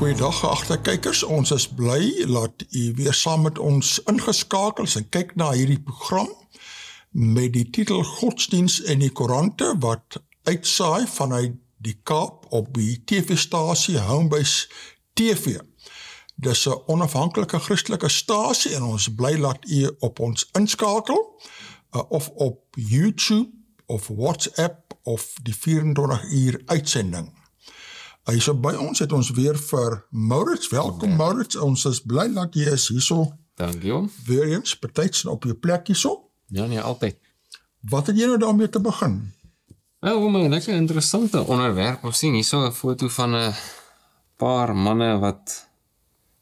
Goeiedag geagte kykers, ons is bly dat u weer saam met ons ingeskakel is en kyk na hierdie program met die titel Godsdiens en die Koerante wat uitsaai vanuit die Kaap op die TV-stasie Homebase TV. Dis 'n onafhanklike Christelike stasie en ons bly dat u op ons inskakel of op YouTube of WhatsApp of die 24 uur uitsending. Hy so by ons het ons weer vir Maurits. Welkom Maurits, ons is bly dat jy is hierso. Dankie. Weer eens, partyds op jou plek hierso. Ja, nee, altyd. Wat het jy nou daarmee te begin? Nou, maar lekker interessante onderwerp. Ons sien hierso 'n foto van 'n paar manne wat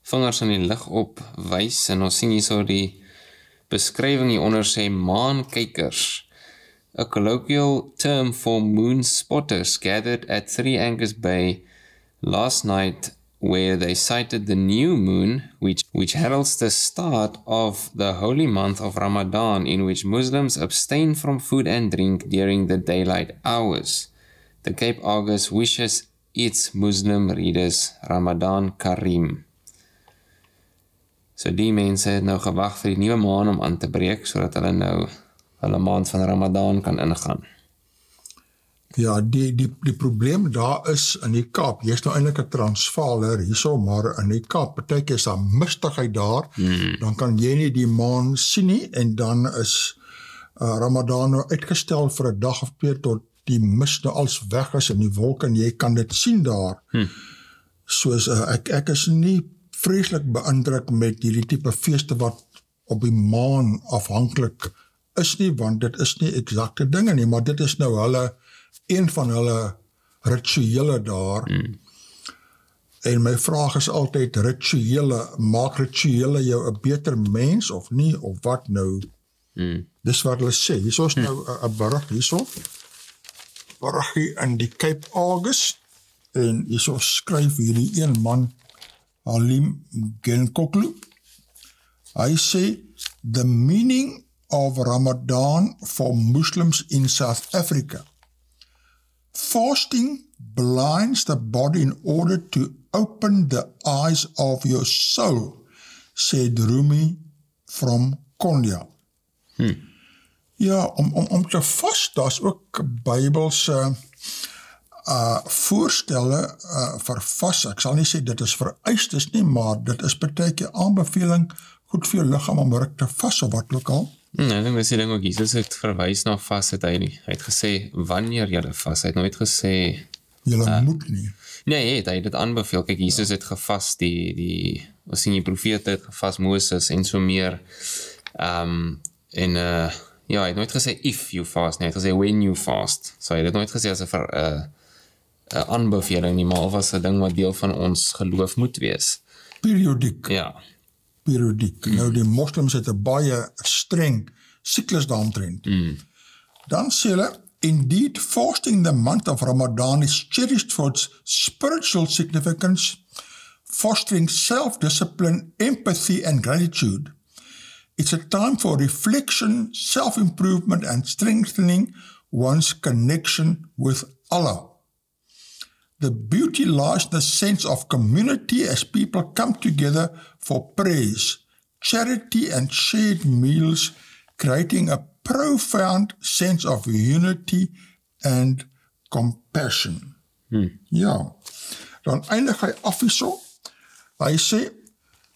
vingers in die lug op wys en ons sien hierso die beskrywing hieronder sê maankykers. A colloquial term for moon spotters gathered at 𝗕𝗙𝐴𝐵 Bay last night where they sighted the new moon, which heralds the start of the holy month of Ramadan, in which Muslims abstain from food and drink during the daylight hours. The 𝗕𝗿𝐵 wishes its Muslim readers Ramadan Kareem. So die mense het nou gewag vir die nuwe maan om aan te breek, sodat hulle nou hulle maand van Ramadan kan ingaan. Ja, die probleem daar is in die Kaap, jy is nou eintlik 'n Transvaaler hierso, maar in die Kaap, partykeer is daar mistigheid daar, dan kan jy nie die maan sien nie, en dan is Ramadan nou uitgestel vir 'n dag of 2 tot die mis nou als weg is in die wolke, en jy kan dit sien daar. Soos, ek is nie vreeslik beïndruk met hierdie tipe feeste wat op die maan afhanklik is nie, want dit is nie eksakte dinge nie, maar dit is nou een van hulle rituele daar. En my vraag is altyd, maak rituele jou 'n beter mens of nie, of wat nou? Dis wat hulle sê. Hierso is nou 'n berig hierso. Berigie in die 𝗕𝗿𝐴𝐵, en hierso skryf hierdie een man, 𝗕𝗙𝐴𝐵. Hy sê, the meaning of Ramadan for Muslims in South Africa. Fasting blinds the body in order to open the eyes of your soul, said Rumi from Konya. Ja, om te vas, daar is ook Bybelse voorstelle vir vas. Ek sal nie sê dit is vereistes nie, maar dit is partykeer aanbeveling goed vir jou liggaam om ruk te vas of wat ook al. Nee, ek dink dis die ding ook, Jesus het verwys na vas, het hy het gesê, wanneer julle vas, hy het nooit gesê, julle moet nie. Nee, hy het dit aanbeveel, kyk, Jesus het gevas, ons sien die profete het gevas, Moses en so meer, ja, hy het nooit gesê, if you fast, nee, hy het gesê, when you fast, so hy het nooit gesê, as 'n aanbeveling nie, maar was 'n ding wat deel van ons geloof moet wees. Periodiek. Ja. Periodiek. Nou die moslims het 'n baie streng siklus daaromtrent. Dan sê hulle, indeed fasting the month of Ramadan is cherished for its spiritual significance, fostering self-discipline, empathy and gratitude. It's a time for reflection, self-improvement and strengthening one's connection with Allah. The beauty lies in the sense of community as people come together for praise, charity and shared meals, creating a profound sense of unity and compassion. Ja, dan eindig hy af hierso. Hy sê,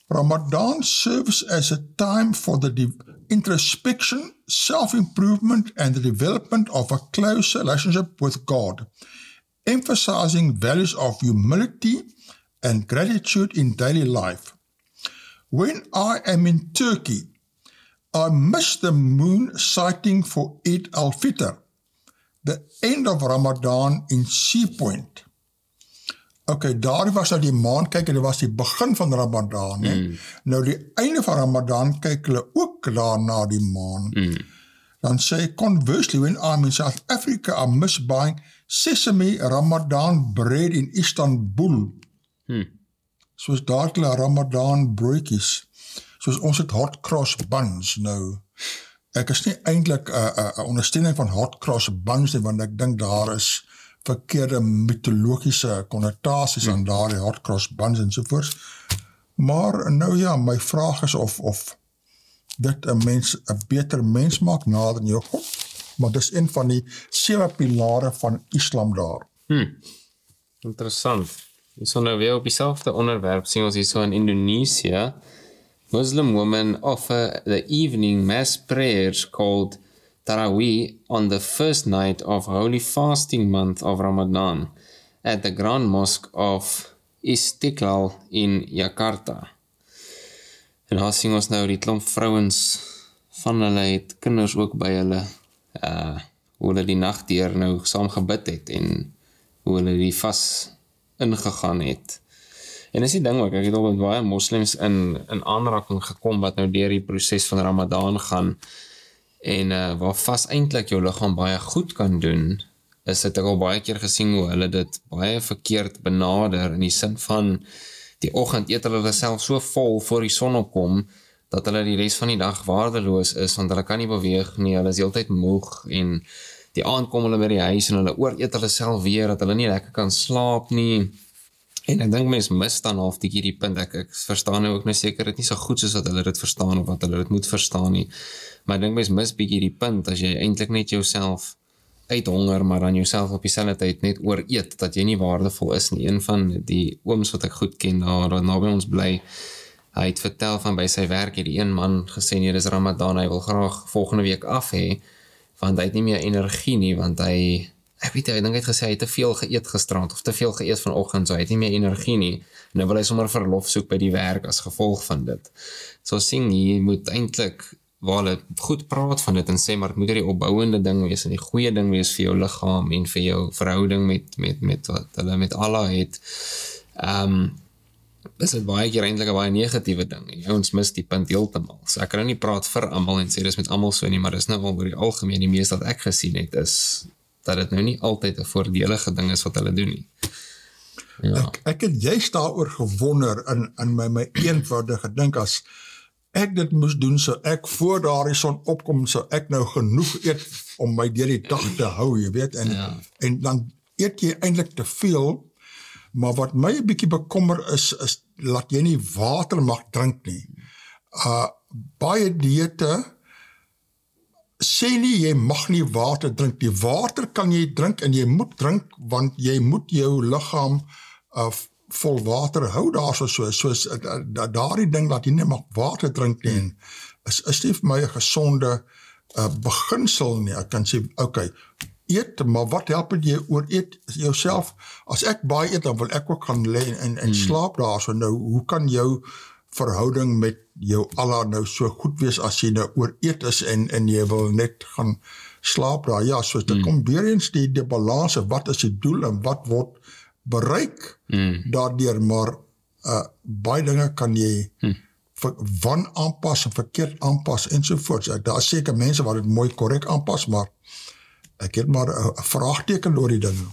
Ramadan serves as a time for the introspection, self-improvement and the development of a closer relationship with God, emphasizing values of humility and gratitude in daily life. When I am in Turkey, I miss the moon sighting for 𝗕𝗙𝐴𝐵, the end of Ramadan in Sea Point. Okay, daar was nou die maan, kyk, dit was die begin van Ramadan, nou die einde van Ramadan, kyk hulle ook daar na die maan. Dan sê, conversely, when I'm in South Africa, I miss buying sesame Ramadan bread in Istanbul. Soos daar hulle Ramadan broodjies. Soos ons het hot cross buns nou. Ek is nie eintlik 'n ondersteuning van hot cross buns nie, want ek dink daar is verkeerde mythologiese konnotasies aan daardie hardcross buns ensovoorts. Maar nou ja, my vraag is of dit 'n beter mens maak nader aan jou God, maar dis een van die 7 pilare van Islam daar. Interessant. Hier so nou weer op dieselfde onderwerp sien ons hier so in Indonesië. Muslim women offer the evening mass prayers called 𝗕𝗏𝗏 on the first night of holy fasting month of Ramadan at the Grand Mosque of Istiqlal in Jakarta. En daar sien ons nou die klomp vrouens van hulle het kinders ook by hulle, hoe hulle die nag deur nou saam gebid het en hoe hulle die vas ingegaan het. En dis die ding ook, ek het al met baie moslims in aanraking gekom wat nou deur die proses van Ramadan gaan en waar vas eintlik jou liggaam baie goed kan doen, is het ek al baie keer gesien hoe hulle dit baie verkeerd benader in die sin van die oggend eet hulle self so vol voor die son opkom dat hulle die res van die dag waardeloos is want hulle kan nie beweeg nie, hulle is heeltyd moeg en die aand kom hulle by die huis en hulle ooreet hulle self weer dat hulle nie lekker kan slaap nie. En ek dink mens mis dan half die punt, ek verstaan nou ook nou seker dit nie so goed soos wat hulle dit verstaan of wat hulle dit moet verstaan nie, maar ek dink mens mis bietjie die punt, as jy eintlik net jouself uithonger, maar dan jouself op dieselfde tyd net ooreet, dat jy nie waardevol is nie. Een van die ooms wat ek goed ken, daar naby ons bly, hy het vertel van by sy werk, het die een man gesê, nee, dis Ramadan, hy wil graag volgende week af hê, want hy het nie meer energie nie, want hy dink hy het gesê, hy het te veel geëet gisterand, of te veel geëet vanoggend, so hy het nie meer energie nie, en nou wil hy sommer verlof soek by die werk as gevolg van dit. So sien jy moet eintlik, waar hulle goed praat van dit en sê, maar het moet die opbouende ding wees, en die goeie ding wees vir jou liggaam, en vir jou verhouding met wat hulle met Allah het, is dit baie keer eintlik 'n baie negatiewe ding. Ons mis die punt heeltemal. So ek kan nou nie praat vir almal en sê dis met almal so nie, maar dis nou wel oor die algemeen die meeste wat ek gesien het is dat dit nou nie altyd 'n voordelige ding is wat hulle doen nie. Ja. Ek het juist daaroor gewonder in my eenvoudige gedink as ek dit moes doen, so ek voor daardie son opkom, so ek nou genoeg eet om my deur die dag te hou, jy weet, en dan eet jy eintlik te veel. Maar wat my 'n bietjie bekommer is dat jy nie water mag drink nie. Baie dieete sê nie jy mag nie water drink. Die water kan jy drink en jy moet drink, want jy moet jou liggaam vol water hou daar soos daardie ding dat jy nie mag water drink nie. En is nie vir my 'n gesonde beginsel nie. Ek kan sê, okay, eet, maar wat help het jy oor eet jouself? As ek baie eet, dan wil ek ook gaan lê en slaap daar. So nou, hoe kan jou verhouding met jou Allah nou so goed wees as jy nou oor eet is en jy wil net gaan slaap daar? Ja, soos dit kom weer eens die balans, wat is die doel en wat word bereik daardeur, maar baie dinge kan jy van aanpas en verkeerd aanpas ensovoorts. Daar is seker mense wat dit mooi korrek aanpas, maar ek het maar 'n vraagteken oor die ding.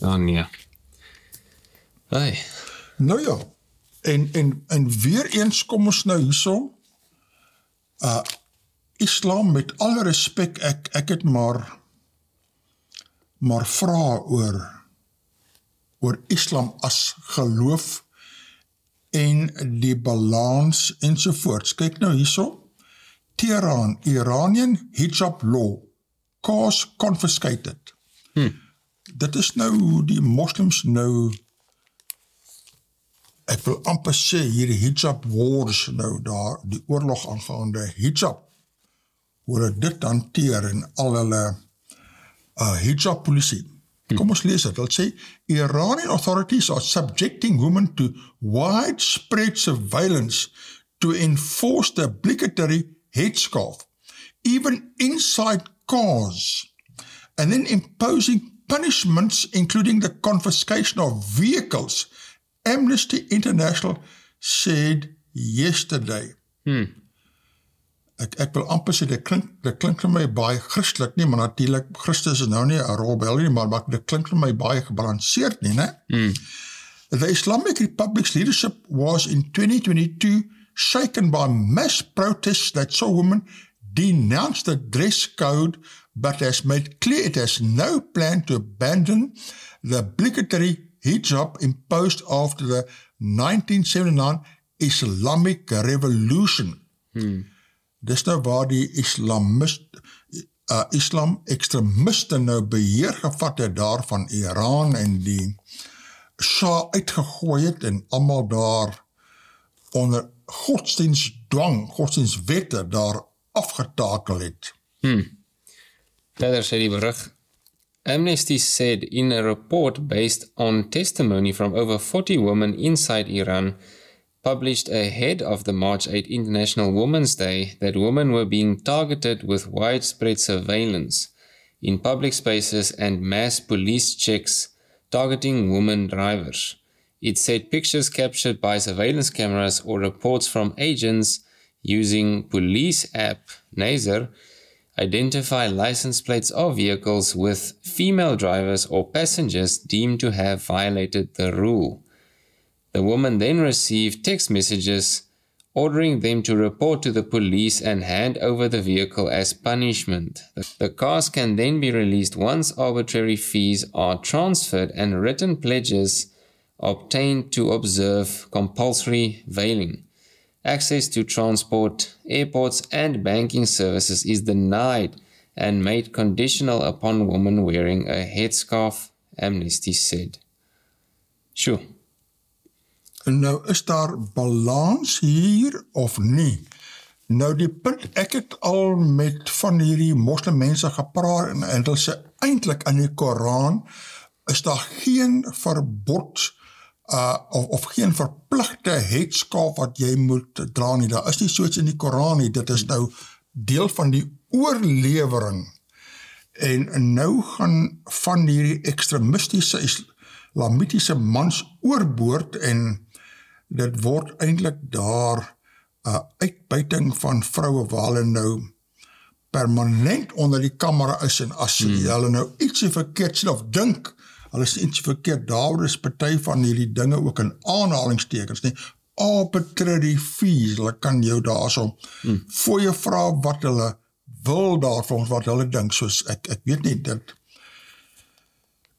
Ja, nee. Hey. Nou ja, en weer eens kom ons nou hierso, Islam met alle respek, ek het maar vra oor Islam as geloof en die balans ensovoorts. Kyk nou hierso, Tehran, Iranian hijab law, cause confiscated. Dit is nou hoe die moslims nou, ek wil amper sê, hierdie hijab wars nou daar, die oorlog aangaande hijab, hoe hulle dit hanteer en al hulle hijab polisie. Kom ons lees dit, hulle sê, Iranian authorities are subjecting women to widespread surveillance to enforce the obligatory headscarf, even inside cars, and then imposing punishments including the confiscation of vehicles, Amnesty International said yesterday. Ek wil amper sê, dit klink vir my baie Christelik nie, maar natuurlik, Christus is nou nie 'n rolbel nie, maar dit klink vir my baie gebalanseerd nie, né? The Islamic Republic's leadership was in 2022 shaken by mass protests that saw women denounced the dress code, but has made clear it has no plan to abandon the obligatory hijab imposed after the 1979 Islamic Revolution. Dis nou waar die islam-ekstremiste nou beheer gevat het daar van Iran en die Shah uitgegooi het en almal daar onder godsdienstdwang, godsdienstwette daar afgetakel het. Verder sê die berig, Amnesty said in a report based on testimony from over 40 women inside Iran published ahead of the March 8 International Women's Day that women were being targeted with widespread surveillance in public spaces and mass police checks targeting women drivers. It said pictures captured by surveillance cameras or reports from agents using police app 𝗕𝗟 identify license plates of vehicles with female drivers or passengers deemed to have violated the rule. The woman then received text messages ordering them to report to the police and hand over the vehicle as punishment. The cars can then be released once arbitrary fees are transferred and written pledges obtained to observe compulsory veiling. Access to transport, airports and banking services is denied and made conditional upon women wearing a headscarf, Amnesty said. Sjoe. Nou is daar balans hier of nie? Nou die punt, ek het al met van hierdie moslimmense gepraat en hulle sê eintlik in die Koran is daar geen verbod of geen verpligte headscarf wat jy moet dra nie. Daar is nie soos in die Koran nie, dit is nou deel van die oorlewering. En nou gaan van hierdie ekstremistiese islamitiese mans oorboord en dit word eintlik daar uitbuiting van vroue waar hulle nou permanent onder die kamera is en as hulle nou ietsie verkeerd sien of dink, hulle is ietsie verkeerd, daar is party van hierdie dinge ook in aanhalingstekens, nie, arbitrary fees, hulle kan jou daar so voor jou vra wat hulle wil daarvan, wat hulle dink, soos ek weet nie, dit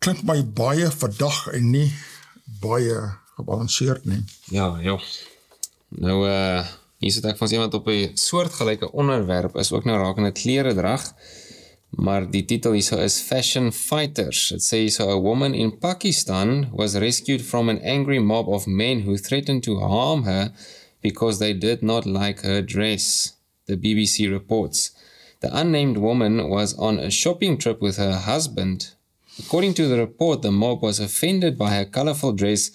klink my baie verdag en nie baie gebalanceerd nie. Ja. Nou, hier sit ek van iemand op 'n soortgelyke onderwerp, is ook nou rakende kleredrag, maar die titel hierso is Fashion Fighters. It says, a woman in Pakistan was rescued from an angry mob of men who threatened to harm her because they did not like her dress, the BBC reports. The unnamed woman was on a shopping trip with her husband. According to the report, the mob was offended by her colorful dress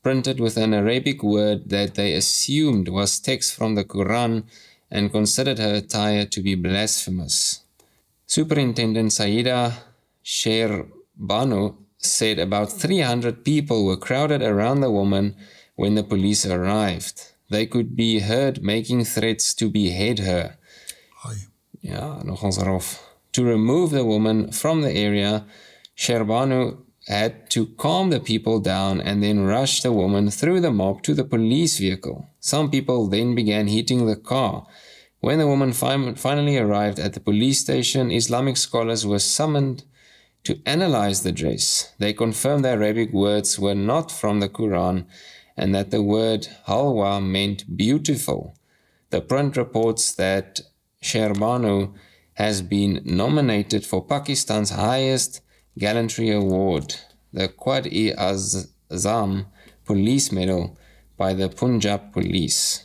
printed with an Arabic word that they assumed was text from the Quran and considered her attire to be blasphemous. Superintendent Saida Sherbanu said about 300 people were crowded around the woman when the police arrived. They could be heard making threats to behead her. Ja, nogals rof. To remove the woman from the area, Sherbanu had to calm the people down and then rush the woman through the mob to the police vehicle. Some people then began hitting the car. When the woman finally arrived at the police station, Islamic scholars were summoned to analyze the dress. They confirmed the Arabic words were not from the Quran and that the word halwa meant beautiful. The print reports that Sherbanu has been nominated for Pakistan's highest gallantry award, the Quad-e-Azam Police Medal by the Punjab Police.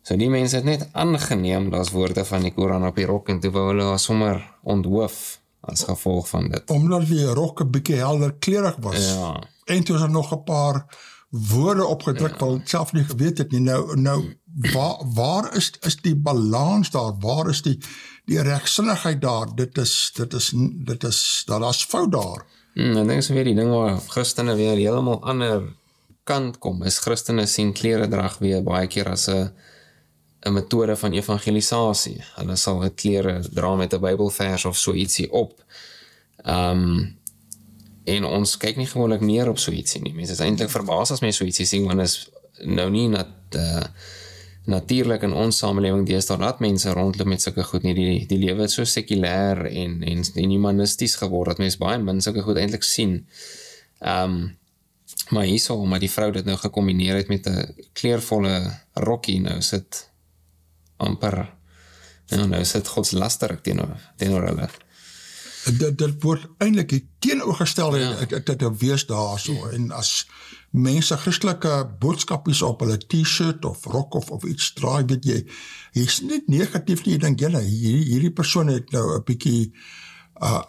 So die mense het net aangeneem, daar's woorde van die Koran op die rok en toe wou hulle sommer onthoof as gevolg van dit. Omdat die rok 'n bietjie helder kleurig was. Ja. En toe is er nog 'n paar woorde opgedruk wat ek self nie geweet het nie. Nou waar is die balans daar? Waar is die regsinnigheid daar? Dit is daar's fout daar. Ek dink so weer die ding waar Christene weer heeltemal ander kant kom. Is Christene sien kleredrag weer baie keer as 'n metode van evangelisasie. Hulle sal 'n klere dra met 'n Bybelvers of so ietsie op. En ons kyk nie gewoonlik neer op so ietsie nie. Mense is eintlik verbaas as mense so ietsie sien, want is nou nie natuurlik in ons samelewing deesdae dat mense rondloop met sulke goed nie. Die lewe is so sekulêr en humanisties geword, dat mense baie min sulke goed eintlik sien. Maar hierso, omdat die vrou dit nou gekombineer het met 'n kleurvolle rokkie, nou is dit amper, nou is dit godslasterig teenoor hulle. Dit word eintlik die teenoorgestelde te wees daarso, en as mense Christelike boodskapies op hulle t-shirt of rok of iets draai, weet jy is nie negatief nie, jy dink hierdie persoon het nou 'n bietjie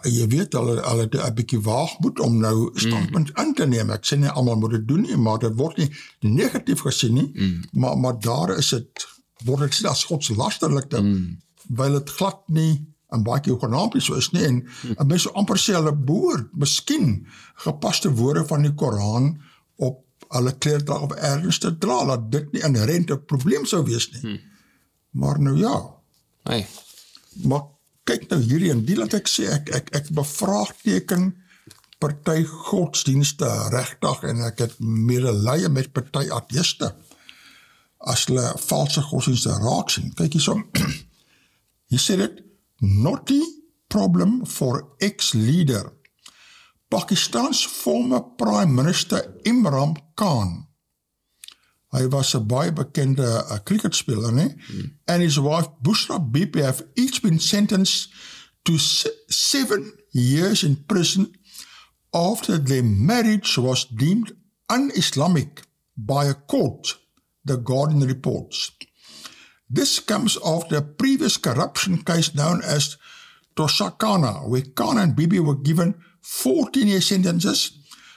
jy weet, hulle het 'n bietjie waagmoed om nou standpunt in te neem. Ek sê nie almal moet dit doen nie, maar dit word nie negatief gesien nie, maar daar is dit, word dit gesien as godslasterlikte, wyl dit glad nie en baie keer hoegenaamd so is nie, en mense so amper sê hulle behoort, miskien gepaste woorde van die Koran op hulle kleerdrag of ergens te dra, dat dit nie inherent 'n probleem sou wees nie. Maar nou ja. Hey. Maar kyk nou hierdie en die laat ek sê, ek bevraagteken party godsdienste regtig, en ek het medelee met party ateïste as hulle valse godsdienste raak sien. Kyk hierso, hier sê dit, knotty problem for ex-leader. Pakistan's former Prime Minister Imran Khan. Hy was 'n baie bekende cricketspeler, nee? And his wife Bushra Bibi have each been sentenced to 7 years in prison after their marriage was deemed un-Islamic by a court, the Guardian reports. This comes after a previous corruption case known as Tosakana, where Khan and Bibi were given 14-year sentences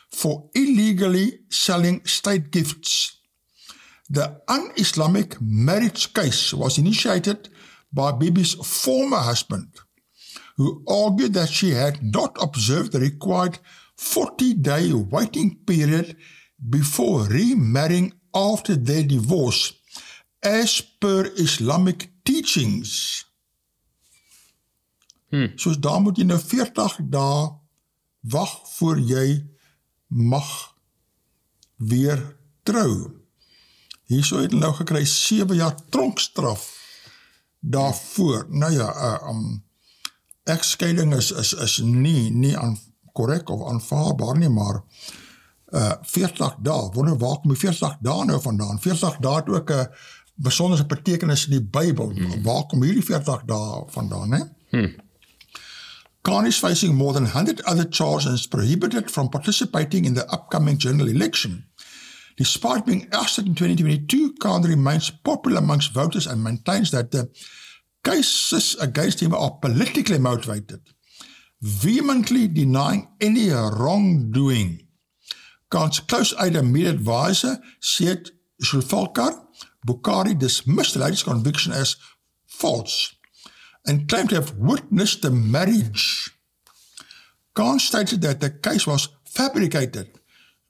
for illegally selling state gifts. The un-Islamic marriage case was initiated by Bibi's former husband, who argued that she had not observed the required 40-day waiting period before remarrying after their divorce, as per Islamic teachings. Soos daar moet jy nou 40 dae wag voor jy mag weer trou. Hierso het nou gekry 7 jaar tronkstraf daarvoor. Nou ja, egskeiding is nie korrek of aanvaarbaar nie, maar 40 dae, wonder waar kom die 40 dae nou vandaan? 40 dae het ook 'n besondere betekenis in die Bybel. Waar kom hierdie 40 dae vandaan, hè? Khan is facing more than 100 other charges and is prohibited from participating in the upcoming general election. Despite being ousted in 2022, Khan remains popular amongst voters and maintains that the cases against him are politically motivated, vehemently denying any wrongdoing. Khan's close-aid immediate advisor, 𝗘𝗙𝗧 dismissed the latest conviction as false and claimed to have witnessed the marriage. Khan stated that the case was fabricated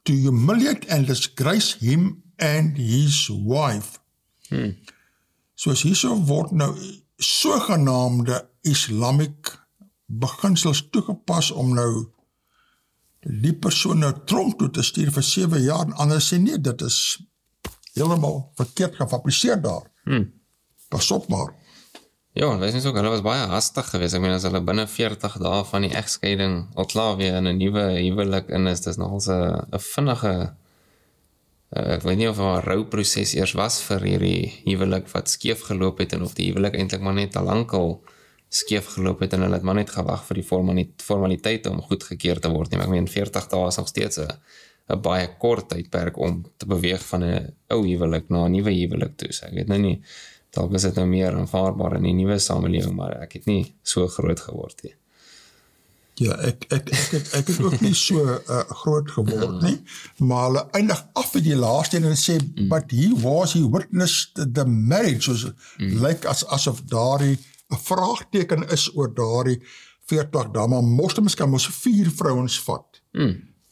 to humiliate and disgrace him and his wife. Soos hierso word nou sogenaamde Islamic beginsels toegepas om nou die persoon nou tronk toe te stuur vir 7 jaar, en anders sê nee, dit is helemaal verkeerd gefabriseer daar. Pas op maar. Ja, wees nie so, hulle was baie hastig geweest. Ek meen, as hulle binne 40 dae van die egskeiding al klaar weer in 'n nuwe huwelik in is, dis nogals 'n vinnige, ek weet nie of 'n rouproses eers was vir hierdie huwelik wat skeef geloop het, en of die huwelik eintlik maar net al lankal skeef geloop het, en hulle het maar net gewag vir die formaliteite om goedgekeur te word nie. Maar ek meen, 40 dae is nog steeds 'n baie kort tydperk om te beweeg van 'n ou huwelik na 'n nuwe huwelik toe. So ek weet nou nie, dalk is dit nou meer aanvaarbaar in die nuwe samelewing, maar ek het nie so groot geword nie. Ja, ek het ook nie so groot geword nie, maar hulle eindig af met die laaste en sê, but he witnessed the marriage, soos lyk asof daardie 'n vraagteken is oor daardie 40 dae, maar moslems kan mos 4 vrouens vat.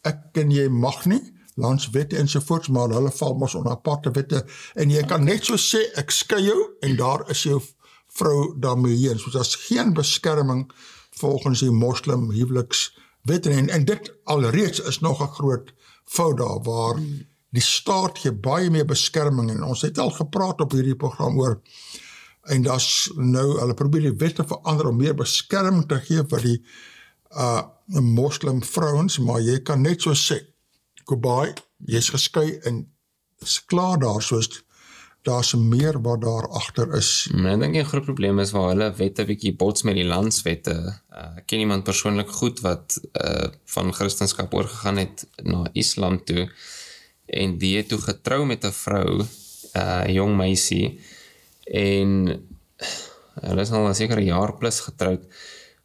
Ek en jy mag nie, landswette ensovoorts, maar hulle val mos onder aparte wette, en jy kan net so sê, ek skei jou, en daar is jou vrou daarmee heen, soos as geen beskerming volgens die moslim huwelikswette, en dit alreeds is nog 'n groot fout daar, waar die staat gee baie meer beskerming, en ons het al gepraat op hierdie program oor, en daar's nou, hulle probeer die wette verander om meer beskerming te gee vir die moslim vrouens, maar jy kan net so sê, Kobai, jy is geskei en is klaar daar, soos daar's meer wat daar agter is. Ek dink 'n groot probleem is waar hulle wette bietjie bots met die landswette. Ek ken iemand persoonlik goed wat van Christendom oorgegaan het na Islam toe, en die het toe getrou met 'n vrou, 'n jong meisie, en hulle is al 'n sekere jaar plus getroud,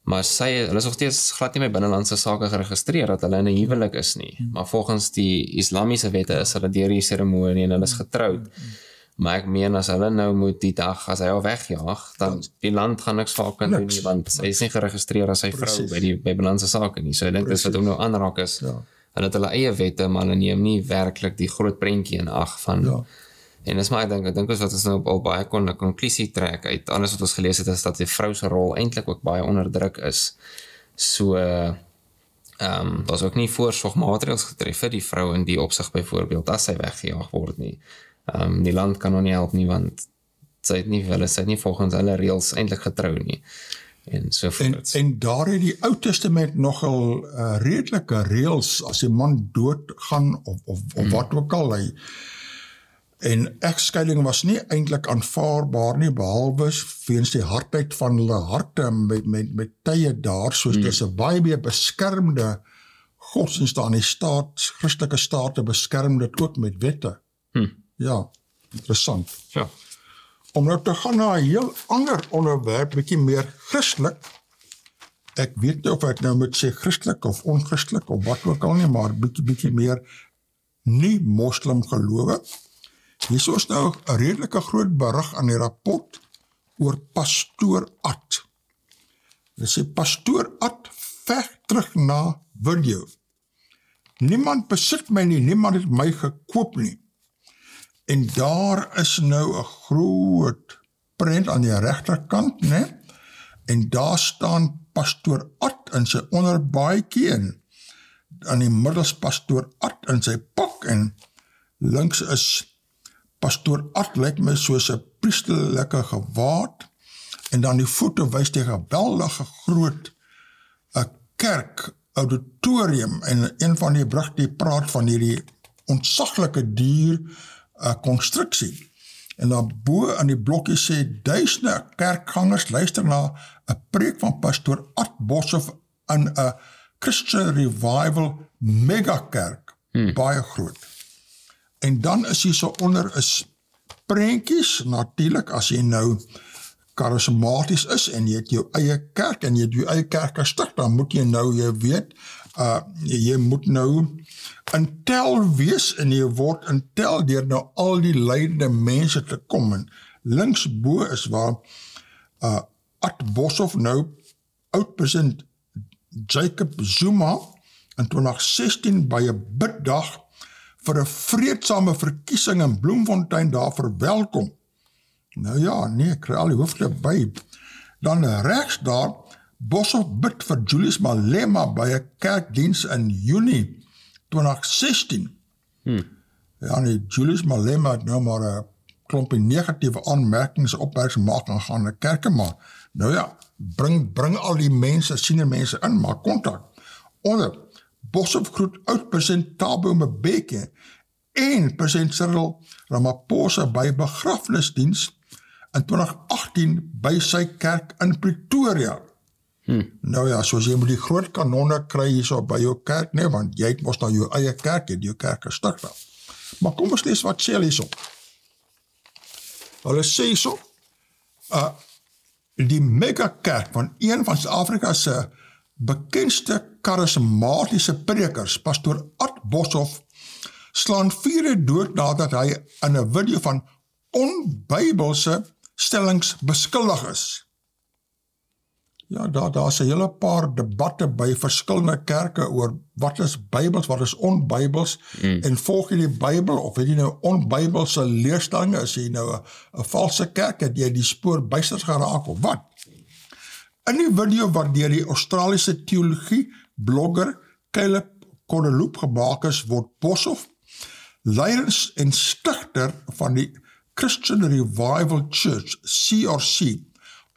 maar hulle is nog steeds glad nie by binnelandse sake geregistreer dat hulle in 'n huwelik is nie. Maar volgens die islamiese wette is hulle deur die seremonie en hulle is getroud. Maar ek meen, as hulle nou moet die dag, as hy al wegjaag, dan die land gaan niks vir haar kan doen nie, want hy is nie geregistreer as sy vrou by binnelandse sake nie. So ek dink dis wat ook nou aanraak is. Hulle het hulle eie wette, maar hulle neem nie werklik die groot prentjie in ag van. En dis maar ek dink is wat ons nou al baie kon 'n konklusie trek uit alles wat ons gelees het, is dat die vrou se rol eintlik ook baie onder druk is. So daar's ook nie voorsorgmaatreëls getref vir die vrou in die opsig byvoorbeeld as sy weggejaag word nie. Die land kan nog nie help nie, want sy het nie volgens hulle reëls eintlik getrou nie. En so voort. En daar het die Ou Testament nogal redelike reëls as die man doodgaan of wat ook al hy. En egskeiding was nie eintlik aanvaarbaar nie, behalwe weens die hardheid van hulle harte met tye daar, soos dis 'n baie meer beskermde godsdienst aan die staat, Christelike state beskerm dit ook met wette. Ja, interessant. Ja. Om nou te gaan na 'n heel ander onderwerp, bietjie meer Christelik. Ek weet nie of ek nou moet sê Christelik of onchristelik of wat ook al nie, maar bietjie meer nie moslim gelowe. Hier is nou 'n redelike groot berig aan die rapport oor pastoor Ad. Dit sê pastoor Ad veg terug na video. Niemand besit my nie, niemand het my gekoop nie. En daar is nou 'n groot prent aan die regterkant, né? En daar staan pastoor Ad in sy onderbaadjie en aan die middels pastoor Ad in sy pak en links is pastoor Ad, lyk my soos 'n priesterlike gewaad en dan die voete wys die geweldige groot 'n kerk auditorium en een van die brug die praat van hierdie ontsaglike duur konstruksie. En dan bo aan die blokkie sê duisende kerkgangers luister na 'n preek van pastoor Ad Boshoff in 'n Christian Revival megakerk, baie groot. En dan is hier so onder is prentjies, natuurlik as jy nou charismaties is en jy het jou eie kerk en jy het jou eie kerk gestig, dan moet jy nou, jy weet, jy moet nou in tel wees en jy word in tel deur nou al die lydende mense te kom. En linksbo is waar Ad Boshoff nou oud-president Jacob Zuma in 2016 by 'n biddag vir 'n vreedsame verkiesing in Bloemfontein daar verwelkom. Nou ja, nee, ek kry al die hoofde by. Dan regs daar, Boshoff bid vir Julius Malema by 'n kerkdiens in Junie 2016. Ja, nee, Julius Malema het nou maar 'n klompie negatiewe aanmerkings opmerksmaak aan gaan 'n kerke, maar nou ja, bring al die mense, senior mense in, maar kontak. Onder Boshoff groet oud-president Thabo Mbeki en president Cyril Ramaphosa by begrafnisdiens in 2018 by sy kerk in Pretoria. Nou ja, soos jy moet die groot kanonne kry hierso by jou kerk, nee, want jy het mos nou jou eie kerk, jy het jou kerk gestig daar. Maar kom ons lees wat sê hulle hierso. Hulle sê hierso, die megakerk van een van Suid-Afrika se bekendste charismatiese predikers, pastoor Ad Boshoff, slaan vure dood nadat hy in 'n video van onbybelse stellings beskuldig is. Ja, daar's 'n hele paar debatte by verskillende kerke oor wat is Bybels, wat is onbybels, en volg jy die Bybel, of het jy nou onbybelse leerstellinge, is jy nou 'n valse kerk, het jy die spoor bysters geraak, of wat? In die video wat deur die Australiese teologie blogger 𝗘𝗙𝗧 𝗏𝗏 gemaak is, word Boshoff leiers en stigter van die Christian Revival Church, CRC,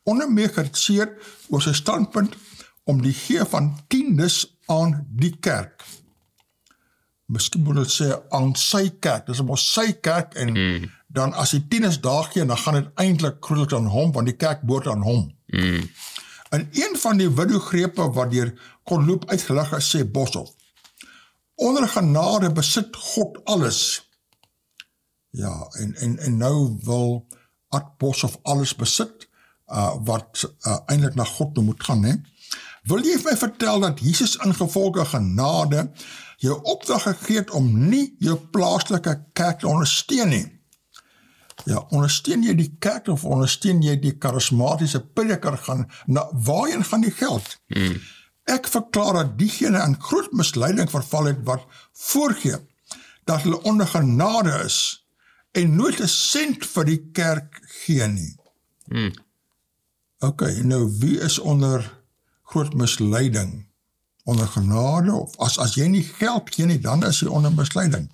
onder meer gekritiseer oor sy standpunt om die gee van tiendes aan die kerk. Miskien moet het sê aan sy kerk, dis om sy kerk en dan as die tiendes daar gee, dan gaan het eintlik grootliks aan hom, want die kerk behoort aan hom. En een van die videogrepe wat deur Koerante uitgelig is, sê Boshoff, onder genade besit God alles. Ja, en nou wil Boshoff alles besit, wat eintlik na God toe moet gaan, hè? Wil jy my vertel dat Jesus ingevolge genade jou opdrag gegee het om nie jou plaaslike kerk te ondersteun nie? Ja, ondersteun jy die kerk of ondersteun jy die charismatiese prediker waarheen gaan die geld? Ek verklaar dat diegene in groot misleiding verval het wat voorgee dat hulle onder genade is en nooit 'n sent vir die kerk gee nie. Ok, nou wie is onder groot misleiding? Onder genade? Of as jy nie geld gee nie, dan is jy onder misleiding.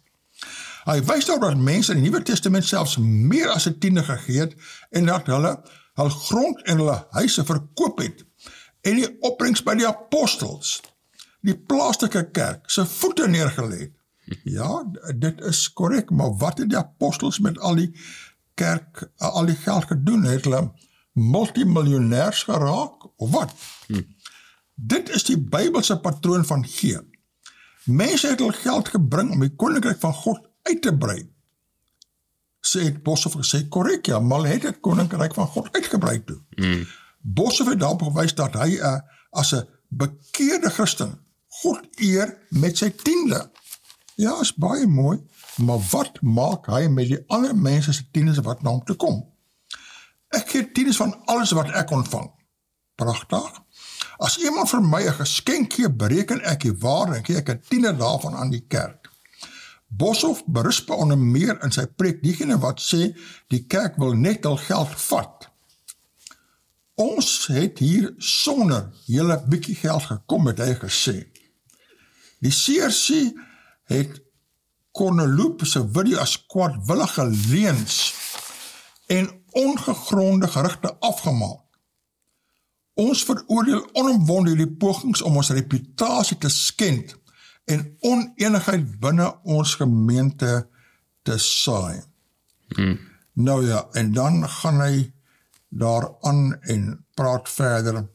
Hy wys daarop dat mense in die Nuwe Testament selfs meer as 'n tiende gegee het en dat hulle hul grond en hulle huise verkoop het en die opbrengs by die apostels, die plaaslike kerk, sy voete neergelê het. Ja, dit is korrek, maar wat het die apostels met al die kerk, al die geld gedoen? Het hulle multimiljonairs geraak, of wat? Dit is die Bybelse patroon van gee. Mense het hul geld gebring om die koninkryk van God uit te brei. Sê het Boshoff gesê, korrek, ja, maar het het koninkryk van God uitgebrei toe. Boshoff het daarop gewys dat hy as 'n bekeerde Christen God eer met sy tiende. Ja, is baie mooi, maar wat maak hy met die ander mense se tiendes wat na hom toe kom? Ek gee tiendes van alles wat ek ontvang. Pragtig. As iemand vir my 'n geskenk gee, bereken ek die waarde en gee ek 'n tiende daarvan aan die kerk. Boshoff berisp onder meer in sy preek diegene wat sê die kerk wil net hul geld vat. Ons het hier sonder hele bietjie geld gekom, het hy gesê. Die CRC het Koerante se video as kwaadwillige leuns en ongegronde gerugte afgemaak. Ons veroordeel onomwonde die pogings om ons reputasie te skend en onenigheid binne ons gemeente te saai. Nou ja, en dan gaan hy daaraan en praat verder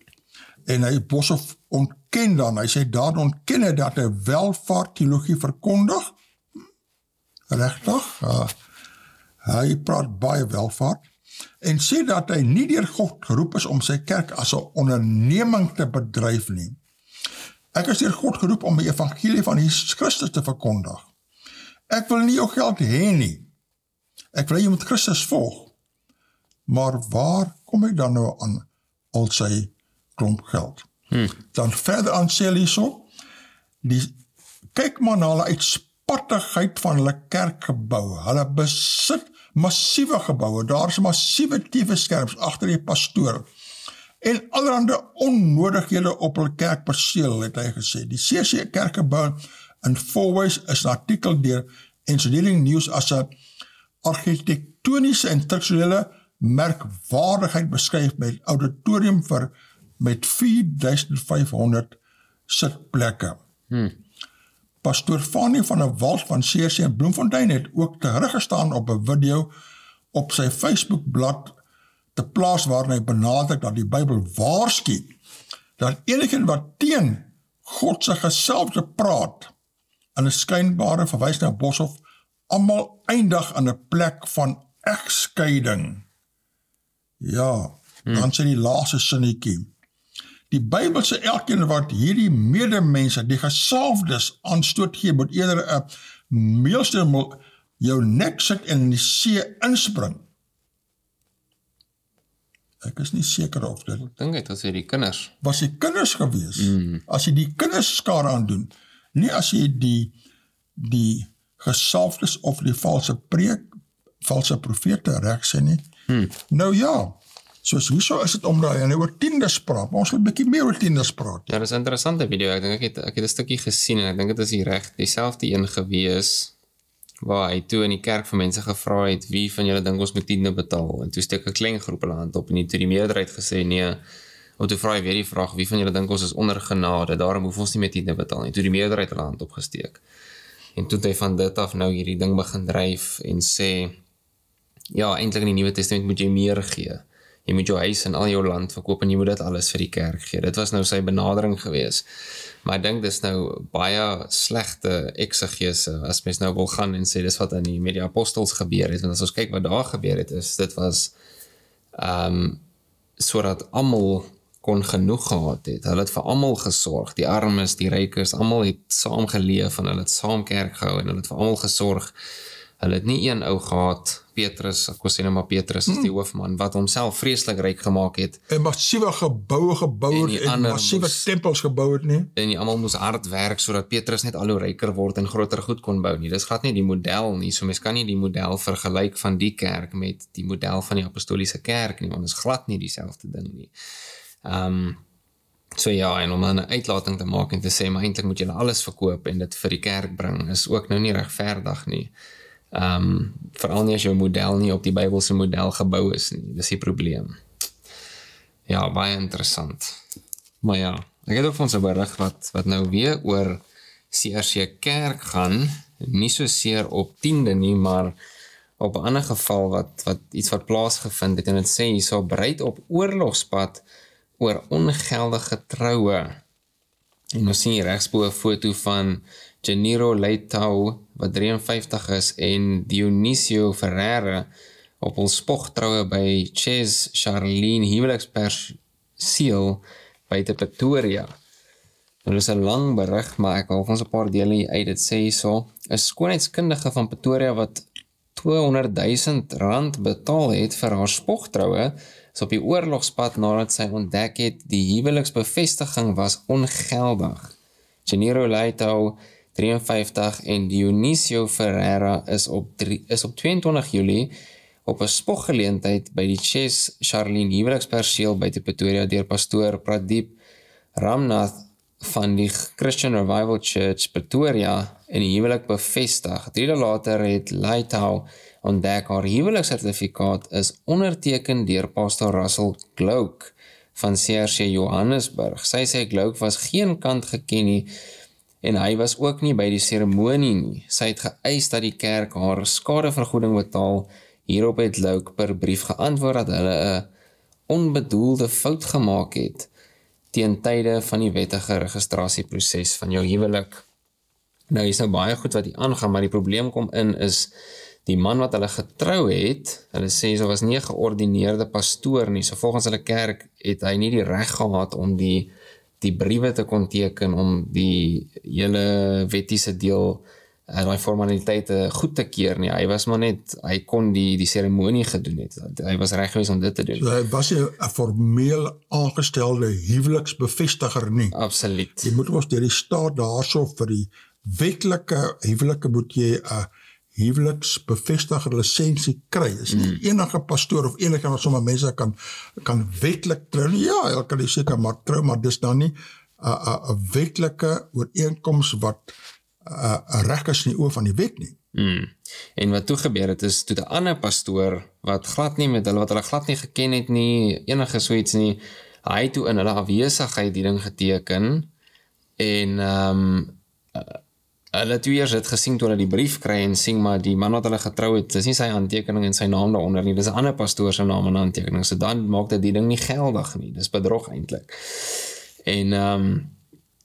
en hy Boshoff ontken dan, hy sê daar ontken hy dat hy welvaartteologie verkondig. Regtig? Hy praat baie welvaart en sê dat hy nie deur God geroep is om sy kerk as 'n onderneming te bedryf nie. Ek is deur God geroep om die evangelie van Jesus Christus te verkondig. Ek wil nie jou geld hê nie. Ek wil jy moet Christus volg. Maar waar kom hy dan nou aan al sy klomp geld? Dan verder aan sê hy so, kyk maar na hulle uitspattigheid van hulle kerkgebouwe. Hulle besit massiewe gebouwe, daar is massiewe TV-skerms agter die pastoor en allerhande onnodighede op hulle kerkperseel, het hy gesê. Die CC kerkgebou in Volwys is 'n artikel deur Engineering News as 'n argitektoniese en strukturele merkwaardigheid beskryf met auditorium met 4500 sitplekke. Pastoor Fanny van der Walt van CRC in Bloemfontein het ook teruggestaan op 'n video op sy Facebookblad te plaas waarin hy benadruk dat die Bybel waarsku dat enigiemand wat teen God se gesalfde praat in 'n skynbare verwys na Boshoff almal eindig in 'n plek van egskeiding. Ja, dan sê die laaste sinnetjie. Die Bybel sê elkeen wat hierdie medemense, die gesalfdes aanstoot gee, moet eerder 'n meelsteen jou nek sit en in die see inspring. Ek is nie seker of dit. Ek dink het gesê die kinders. Was die kinders gewees? As jy die kinders skade aandoen, nie as jy die gesalfdes of die valse profete reg sê nie. Nou ja, soos hierso is dit omdat hy oor tiendes praat, maar ons wil 'n bietjie meer oor tiendes praat. Ja, dit is 'n interessante video. Ek dink ek het 'n stukkie gesien en ek dink dit is die selfde een gewees waar hy toe in die kerk vir mense gevra het, wie van julle dink ons moet tiende betaal, en toe steek 'n klein groep hulle hand op, en toe die meerderheid gesê, nee, of toe vra hy weer die vraag, wie van julle dink ons is onder genade, daarom hoef ons nie meer tiende betaal, en toe die meerderheid hulle hand opgesteek, en toe het hy van dit af nou hierdie ding begin dryf, en sê, ja, eintlik in die Nuwe Testament moet jy meer gee, jy moet jou huis en al jou land verkoop, en jy moet dit alles vir die kerk gee, dit was nou sy benadering gewees, maar ek dink dis nou baie slegte eksegese, as mens nou wil gaan en sê, dis wat met die apostels gebeur het, want as ons kyk wat daar gebeur het, dit was, sodat almal kon genoeg gehad het, hulle het vir almal gesorg, die armes, die rykers, almal het saam geleef, en hulle het saam kerk gehou, en hulle het vir almal gesorg, hulle het nie een ou gehad, Petrus, ek was sê nou maar Petrus is die hoofman, wat homself vreeslik ryk gemaak het. En massiewe gebouwe gebouw het, en massiewe tempels gebouw het nie. En die almal moes hard werk, sodat Petrus net al hoe ryker word en groter goed kon bou nie. Dis glad nie die model nie, so mens kan nie die model vergelyk van die kerk met die model van die apostoliese kerk nie, want is glad nie dieselfde ding nie. So ja, en om dan 'n uitlating te maak en te sê, maar eintlik moet jy alles verkoop en dit vir die kerk bring, is ook nou nie regverdig nie. Veral nie as jou model nie op die Bybelse model gebou is nie, dis die probleem. Ja, baie interessant. Maar ja, ek het ook vir ons 'n berig wat nou weer oor CRC kerk gaan, nie so seer op tiende nie, maar op 'n ander geval wat iets wat plaasgevind het, en het sê, so bereid op oorlogspad oor ongeldige troue. En ons sien hier regsbo 'n foto van 𝗔𝗕𝗦𝗔 wat 53 is, en 𝗕𝗿𝐻𝐿 op hul spogtroue by 𝗕𝗿𝐻𝐿 huweliksperseeel buite Pretoria. Nou dis 'n lang berig, maar ek wil ons 'n paar dele hier uit. Dit sê so, 'n skoonheidskundige van Pretoria wat R200,000 betaal het vir haar spogtroue, is op die oorlogspad nadat sy ontdek het die huweliksbevestiging was ongeldig. 𝗔𝗕𝗦𝗔 53 en 𝗕𝗿𝐻𝐿 is op 22 Julie op 'n spoggeleentheid by die 𝗕𝗿𝐻𝐿 huweliksperseel buite Pretoria deur pastoor Pradip Ramnath van die Christian Revival Church Pretoria in die huwelik bevestig. 3 dae later het 𝗕𝗏 ontdek haar huweliksertifikaat is onderteken deur pastor Russell Glouk van CRC Johannesburg. Sy sê Glouk was geen kant geken nie, en hy was ook nie by die seremonie nie. Sy het geëis dat die kerk haar skadevergoeding betaal. Hierop het Glouk per brief geantwoord dat hulle 'n onbedoelde fout gemaak het teen tye van die wettige registrasieproses van jou huwelik. Nou, hier is nou baie goed wat hier aangaan, maar die probleem kom in is die man wat hulle getrou het, hulle sê so was nie 'n geordineerde pastoor nie, so volgens hulle kerk het hy nie die reg gehad om die briewe te kon teken, om die hele wettiese deel, die formaliteite goed te keer nie. Hy was maar net, hy kon die seremonie gedoen het. Hy was reg gewees om dit te doen. So hy was nie 'n formeel aangestelde huweliksbevestiger nie. Absoluut. Jy moet ons deur die staat daarso vir die wetlike huwelike moet jy 'n huweliksbevestiger lisensie kry. Is nie enige pastoor of enige wat sommer mense kan wetlik trou nie. Ja, hy kan seker maar trou, maar dis dan nie 'n wetlike ooreenkoms wat reg is in die oë van die wet nie. En wat toe gebeur het is, toe 'n ander pastoor, wat glad nie met hulle, wat hulle glad nie geken het nie, enige so iets nie, hy toe in hulle afwesigheid die ding geteken, en hulle toe eers het gesien toe hulle die brief kry en sien, maar die man wat hulle getrou het, dis nie sy handtekening en sy naam daaronder nie, dis 'n ander pastoor se naam en handtekening, so dan maak dit die ding nie geldig nie, dis bedrog eintlik. En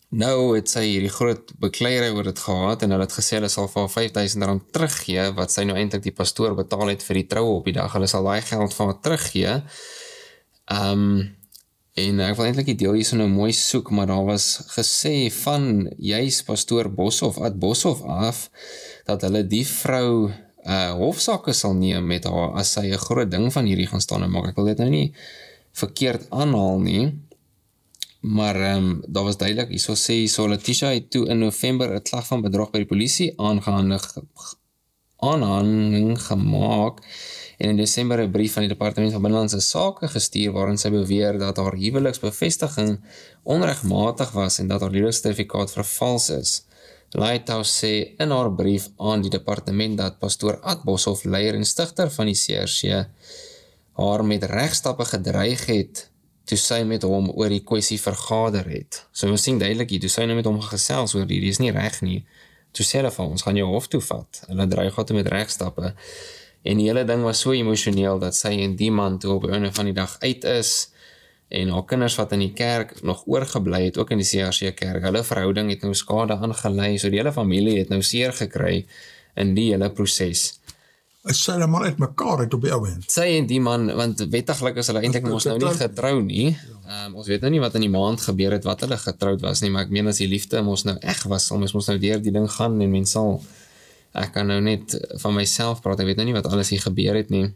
nou het sy hierdie groot bekleierery oor dit gehad, en hulle het gesê hulle sal vir haar R5,000 teruggee, wat sy nou eintlik die pastoor betaal het vir die troue op die dag, hulle sal daai geld vir haar teruggee. En ek wil eintlik die deel hier so nou mooi soek, maar daar was gesê van juis pastoor Boshoff, uit Boshoff af, dat hulle die vrou hofsaake sal neem met haar, as sy 'n groot ding van hierdie gaan staan en maak. Ek wil dit nou nie verkeerd aanhaal nie, maar daar was duidelik, hierso sê, Letitia het toe in November 'n klag van bedrog by die polisie aanhandeling gemaak, en in Desember 'n brief van die Departement van Binnelandse Sake gestuur, waarin sy beweer dat haar huweliksbevestiging onregmatig was en dat haar huwelikssertifikaat vervals is. Lighthouse sê in haar brief aan die departement dat pastoor Ad Boshoff, leier en stigter van die CRC, haar met regstappe gedreig het, toe sy met hom oor die kwessie vergader het. So ons sien duidelik hier, toe sy nou met hom gesels oor die is nie reg nie, toe sê hulle van, ons gaan jou hof toe vat, hulle dreig haar toe met regstappe, en die hele ding was so emosioneel, dat sy en die man toe op die einde van die dag uit is, en haar kinders wat in die kerk nog oorgebly het, ook in die CRC kerk, hulle verhouding het nou skade aangelei, so die hele familie het nou seer gekry in die hele proses. Sy hulle maar uit mekaar uit op die ouend. Sy en die man, want wettiglik is hulle eintlik ons nou nie getrou nie, ons weet nou nie wat in die maand gebeur het, wat hulle getroud was nie, maar ek meen as die liefde ons nou eg was, sal ons nou deur die ding gaan, en mens sal, ek kan nou net van myself praat, ek weet nou nie wat alles hier gebeur het nie,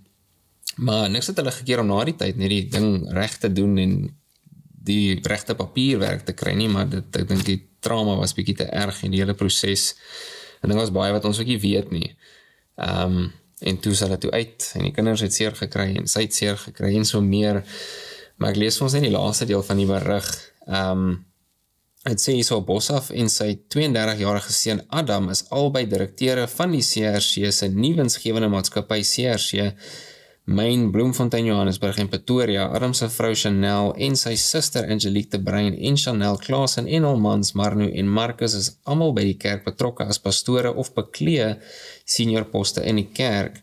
maar niks het hulle gekeer om na die tyd net die ding reg te doen en die regte papierwerk te kry nie, maar ek dink die trauma was bietjie te erg en die hele proses, en dit was baie wat ons ook nie weet nie. En toe is hulle toe uit, en die kinders het seer gekry, en sy het seer gekry, en so meer, maar ek lees ons net die laaste deel van die berig, het sê hier so, Boshoff en sy 32-jarige seun Adam is albei direkteure van die CRC se nuwensgewende maatskappy CRC, Myn, Bloemfontein, Johannesburg en Pretoria, Adam se vrou Chanel en sy suster Angelique de Bruin en Chanel Klaasen en hul mans Marno en Marcus is almal by die kerk betrokke as pastore of beklee senior poste in die kerk.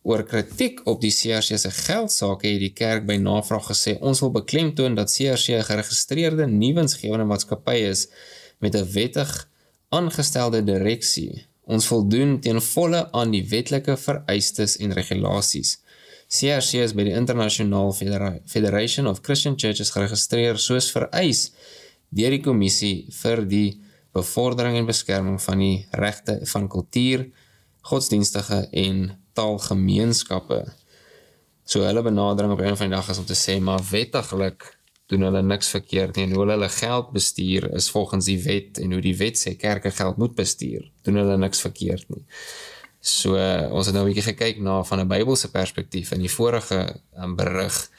Oor kritiek op die CRC se geldsaake het die kerk by navraag gesê, ons wil beklemtoon dat CRC 'n geregistreerde nuwensgewende maatskappy is met 'n wettig aangestelde direksie. Ons voldoen ten volle aan die wetlike vereistes en regulasies. CRC is by die International Federation of Christian Churches geregistreer soos vereis deur die kommissie vir die bevordering en beskerming van die regte van kultuur, godsdienstige en taalgemeenskappe. So hulle benadering op een van die dag is om te sê, maar wettiglik doen hulle niks verkeerd nie, en hoe hulle geld bestuur is volgens die wet, en hoe die wet sê kerke geld moet bestuur, doen hulle niks verkeerd nie. So ons het nou 'n bietjie gekyk na van 'n Bybelse perspektief in die vorige berig,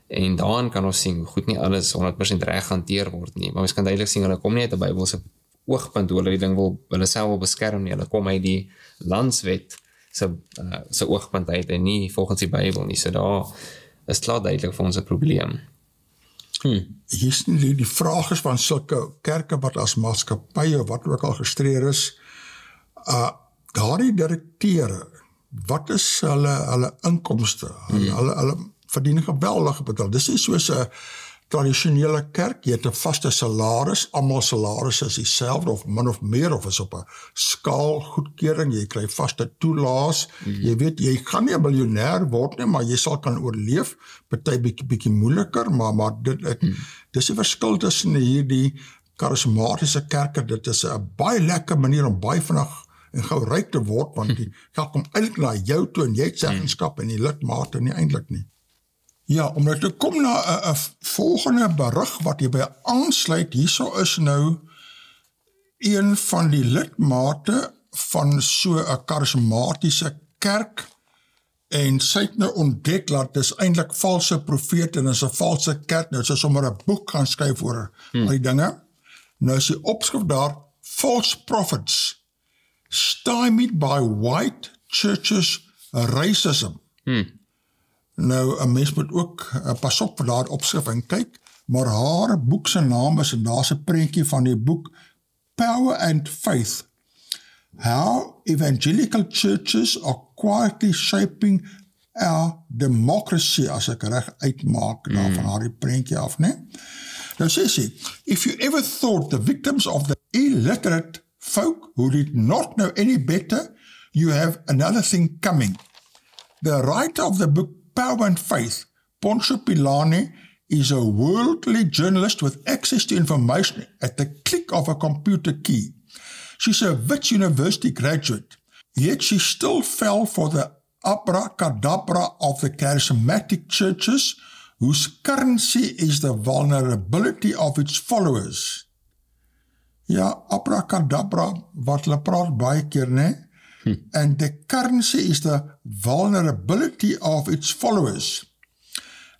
en daarin kan ons sien, goed nie alles 100% reg hanteer word nie, maar ons kan duidelik sien, hulle kom nie uit 'n Bybelse oogpunt, hoe hulle die ding wil, hulle self wil beskerm nie, hulle kom uit die landswet se oogpunt uit, en nie volgens die Bybel nie, so daar is klaar duidelik vir ons 'n probleem. Hier is die vraag is van sulke kerke wat as maatskappye, wat ook al geregistreer is, daardie direkteure, wat is hulle inkomste? Hulle verdien geweldige betaal. Dis nie soos 'n tradisionele kerk, jy het 'n vaste salaris, almal salaris is dieselfde of min of meer, of is op 'n skaal goedkeuring, jy kry vaste toelaas, jy weet, jy gaan nie 'n miljonair word nie, maar jy sal kan oorleef, party bietjie moeiliker, maar dis die verskil tussen hierdie charismatiese kerke, dit is 'n baie lekker manier om baie vinnig en gou ryk te word, want die geld kom eintlik na jou toe, en jy het seggenskap en die lidmate nie eintlik nie. Ja, om nou te kom na 'n volgende berig wat hierby aansluit, hierso is nou een van die lidmate van so 'n charismatiese kerk, en sy het nou ontdek dat dis eintlik valse profete en is 'n valse kerk, nou sy sommer 'n boek gaan skryf oor al die dinge. Nou is die opskrif daar, False Prophets, Stymied by White Churches Racism. Nou, 'n mens moet ook pas op vir daardie opskrif en kyk, maar haar boek se naam is, en daar's 'n prentjie van die boek, Power and Faith, How Evangelical Churches are Quietly Shaping Our Democracy, as ek reg uitmaak daar van haar prentjie af, né? Nou sê sy, if you ever thought the victims of the illiterate folk who did not know any better, you have another thing coming. The writer of the book Power and Faith, Poncho Pilani, is a worldly journalist with access to information at the click of a computer key. She's a Wits University graduate, yet she still fell for the abracadabra of the charismatic churches, whose currency is the vulnerability of its followers. Ja, abracadabra, wat hulle praat baie keer, ne? And the currency is the vulnerability of its followers.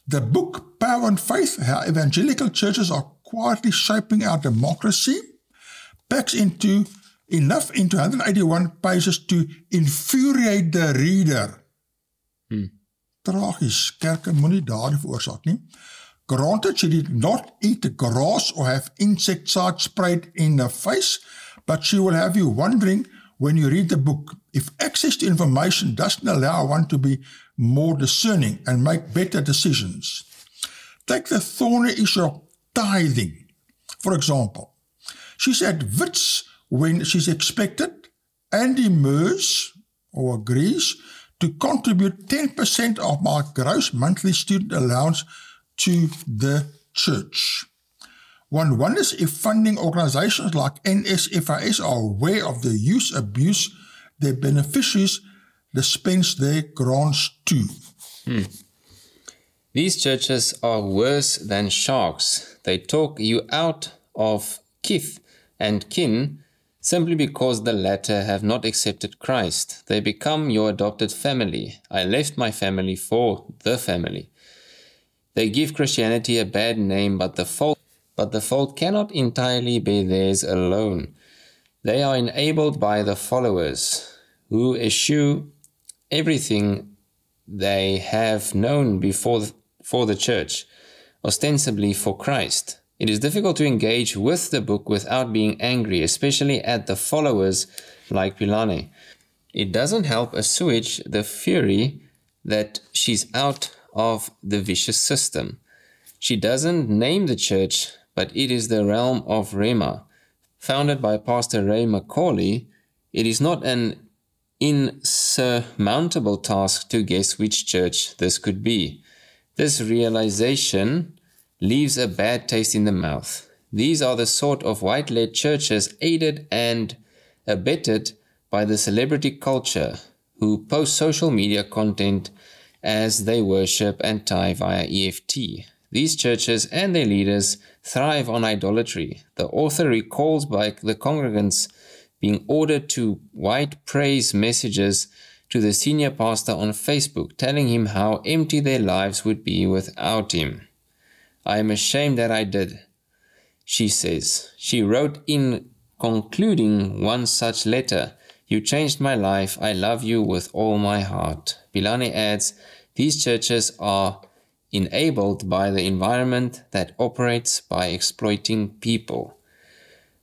The book, Power and Faith, How Evangelical Churches are Quietly Shaping Our Democracy, backs into enough in 281 pages to infuriate the reader. Tragies, kerke moenie daardie veroorsaak nie. Granted, she did not eat grass or have insecticide sprayed in the face, but she will have you wondering when you read the book if access to information doesn't allow one to be more discerning and make better decisions. Take the thorny issue of tithing, for example. She's at wits when she's expected and demurs or agrees to contribute 10% of my gross monthly student allowance to the church. One wonders if funding organizations like NSFAS are aware of the use abuse their beneficiaries dispense their grants to. These churches are worse than sharks. They talk you out of kith and kin simply because the latter have not accepted Christ. They become your adopted family. I left my family for the family. They give Christianity a bad name, but the fault cannot entirely be theirs alone. They are enabled by the followers, who eschew everything they have known before for the church, ostensibly for Christ. It is difficult to engage with the book without being angry, especially at the followers like Pilane. It doesn't help assuage the fury that she's out of the vicious system. She doesn't name the church, but it is the realm of Rema. Founded by Pastor Ray McCauley, it is not an insurmountable task to guess which church this could be. This realization leaves a bad taste in the mouth. These are the sort of white-led churches aided and abetted by the celebrity culture who post social media content as they worship and tithe via EFT. These churches and their leaders thrive on idolatry. The author recalls by the congregants being ordered to white praise messages to the senior pastor on Facebook, telling him how empty their lives would be without him. I am ashamed that I did, she says. She wrote in concluding one such letter, "You changed my life. I love you with all my heart." Pilane adds, these churches are enabled by the environment that operates by exploiting people.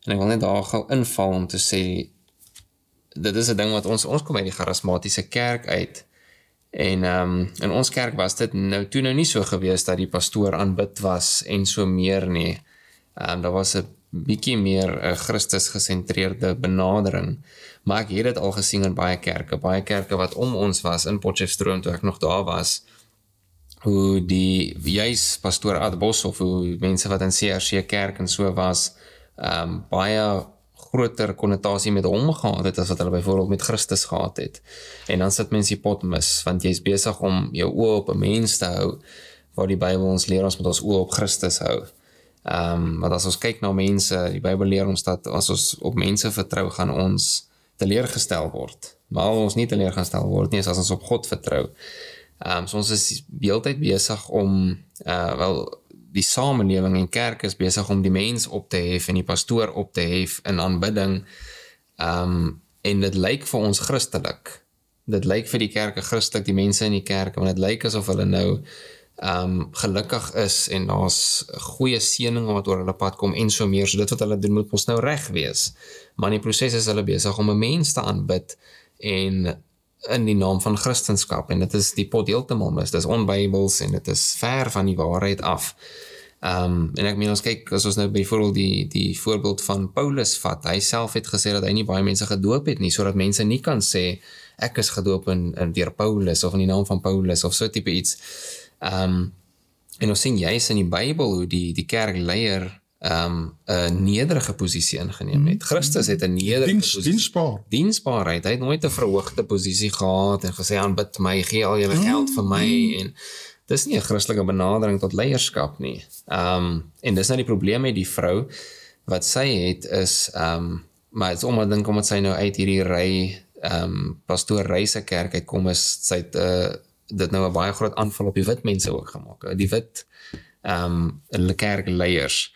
En ek wil net daar gou inval om te sê, dit is 'n ding wat ons kom uit die charismatiese kerk uit, en in ons kerk was dit toe nie so gewees dat die pastoor aanbid was en so meer nie. Daar was 'n bietjie meer Christus gesentreerde benadering, maar ek het dit al gesien in baie kerke wat om ons was in Potchefstroom toe ek nog daar was, hoe die juis pastoor Ad Boshoff, hoe mense wat in CRC kerk en so was, baie groter konnotasie met hom gehad het as wat hulle byvoorbeeld met Christus gehad het. En dan sit mens die pot mis, want jy is besig om jou oë op 'n mens te hou, waar die Bybel ons leer ons met ons oë op Christus hou. Want as ons kyk na mense, die Bybel leer ons dat as ons op mense vertrou, gaan ons teleurgestel word. Maar ons nie teleurgestel word nie, as ons op God vertrou. So ons is die hele tyd besig om, die samelewing en kerk is besig om die mens op te hef en die pastoor op te hef in aanbidding, en dit lyk vir ons Christelik. Dit lyk vir die kerke Christelik, die mense in die kerk, want dit lyk asof hulle nou gelukkig is en daar's goeie seëning wat oor hulle pad kom en so meer, so dit wat hulle doen moet ons nou reg wees. Maar in die proses is hulle besig om 'n mens te aanbid en in die naam van Christendom, en dit is die pot heeltemal mis, dit is onbybels en dit is ver van die waarheid af. En ek meen, ons kyk, as ons nou byvoorbeeld die voorbeeld van Paulus vat, hy self het gesê dat hy nie baie mense gedoop het nie, sodat mense nie kan sê, ek is gedoop deur Paulus, of in die naam van Paulus, of so tipe iets. En ons sien juist in die Bybel, hoe die kerkleier 'n nederige posisie ingeneem het. Christus het 'n nederige posisie. Diensbaarheid. Hy het nooit 'n verhoogde posisie gehad en gesê, aanbid my, gee al julle geld vir my, en dis nie 'n Christelike benadering tot leierskap nie. En dis nou die probleem met die vrou, wat sy het is, maar het is omdat sy nou uit hierdie ry, pastoor Ry se kerk uitkom, is sy het dit nou 'n baie groot aanval op die wit mense ook gemaak, die wit kerkleiers.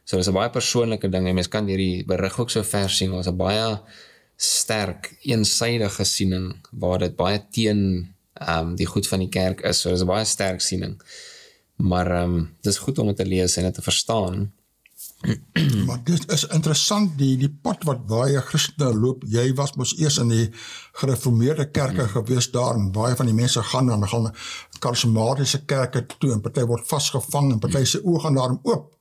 So dis 'n baie persoonlike ding en mens kan hierdie berig ook so ver sien, ons 'n baie sterk, eensydige siening, waar dit baie teen die goed van die kerk is, so dis 'n baie sterk siening. Maar dis goed om dit te lees en dit te verstaan. Maar dit is interessant, die pad wat baie Christene loop, jy was mos eers in die gereformeerde kerke gewees daar, en baie van die mense gaan karismatiese kerke toe, en party word vasgevang, en party se oë gaan daarom oop.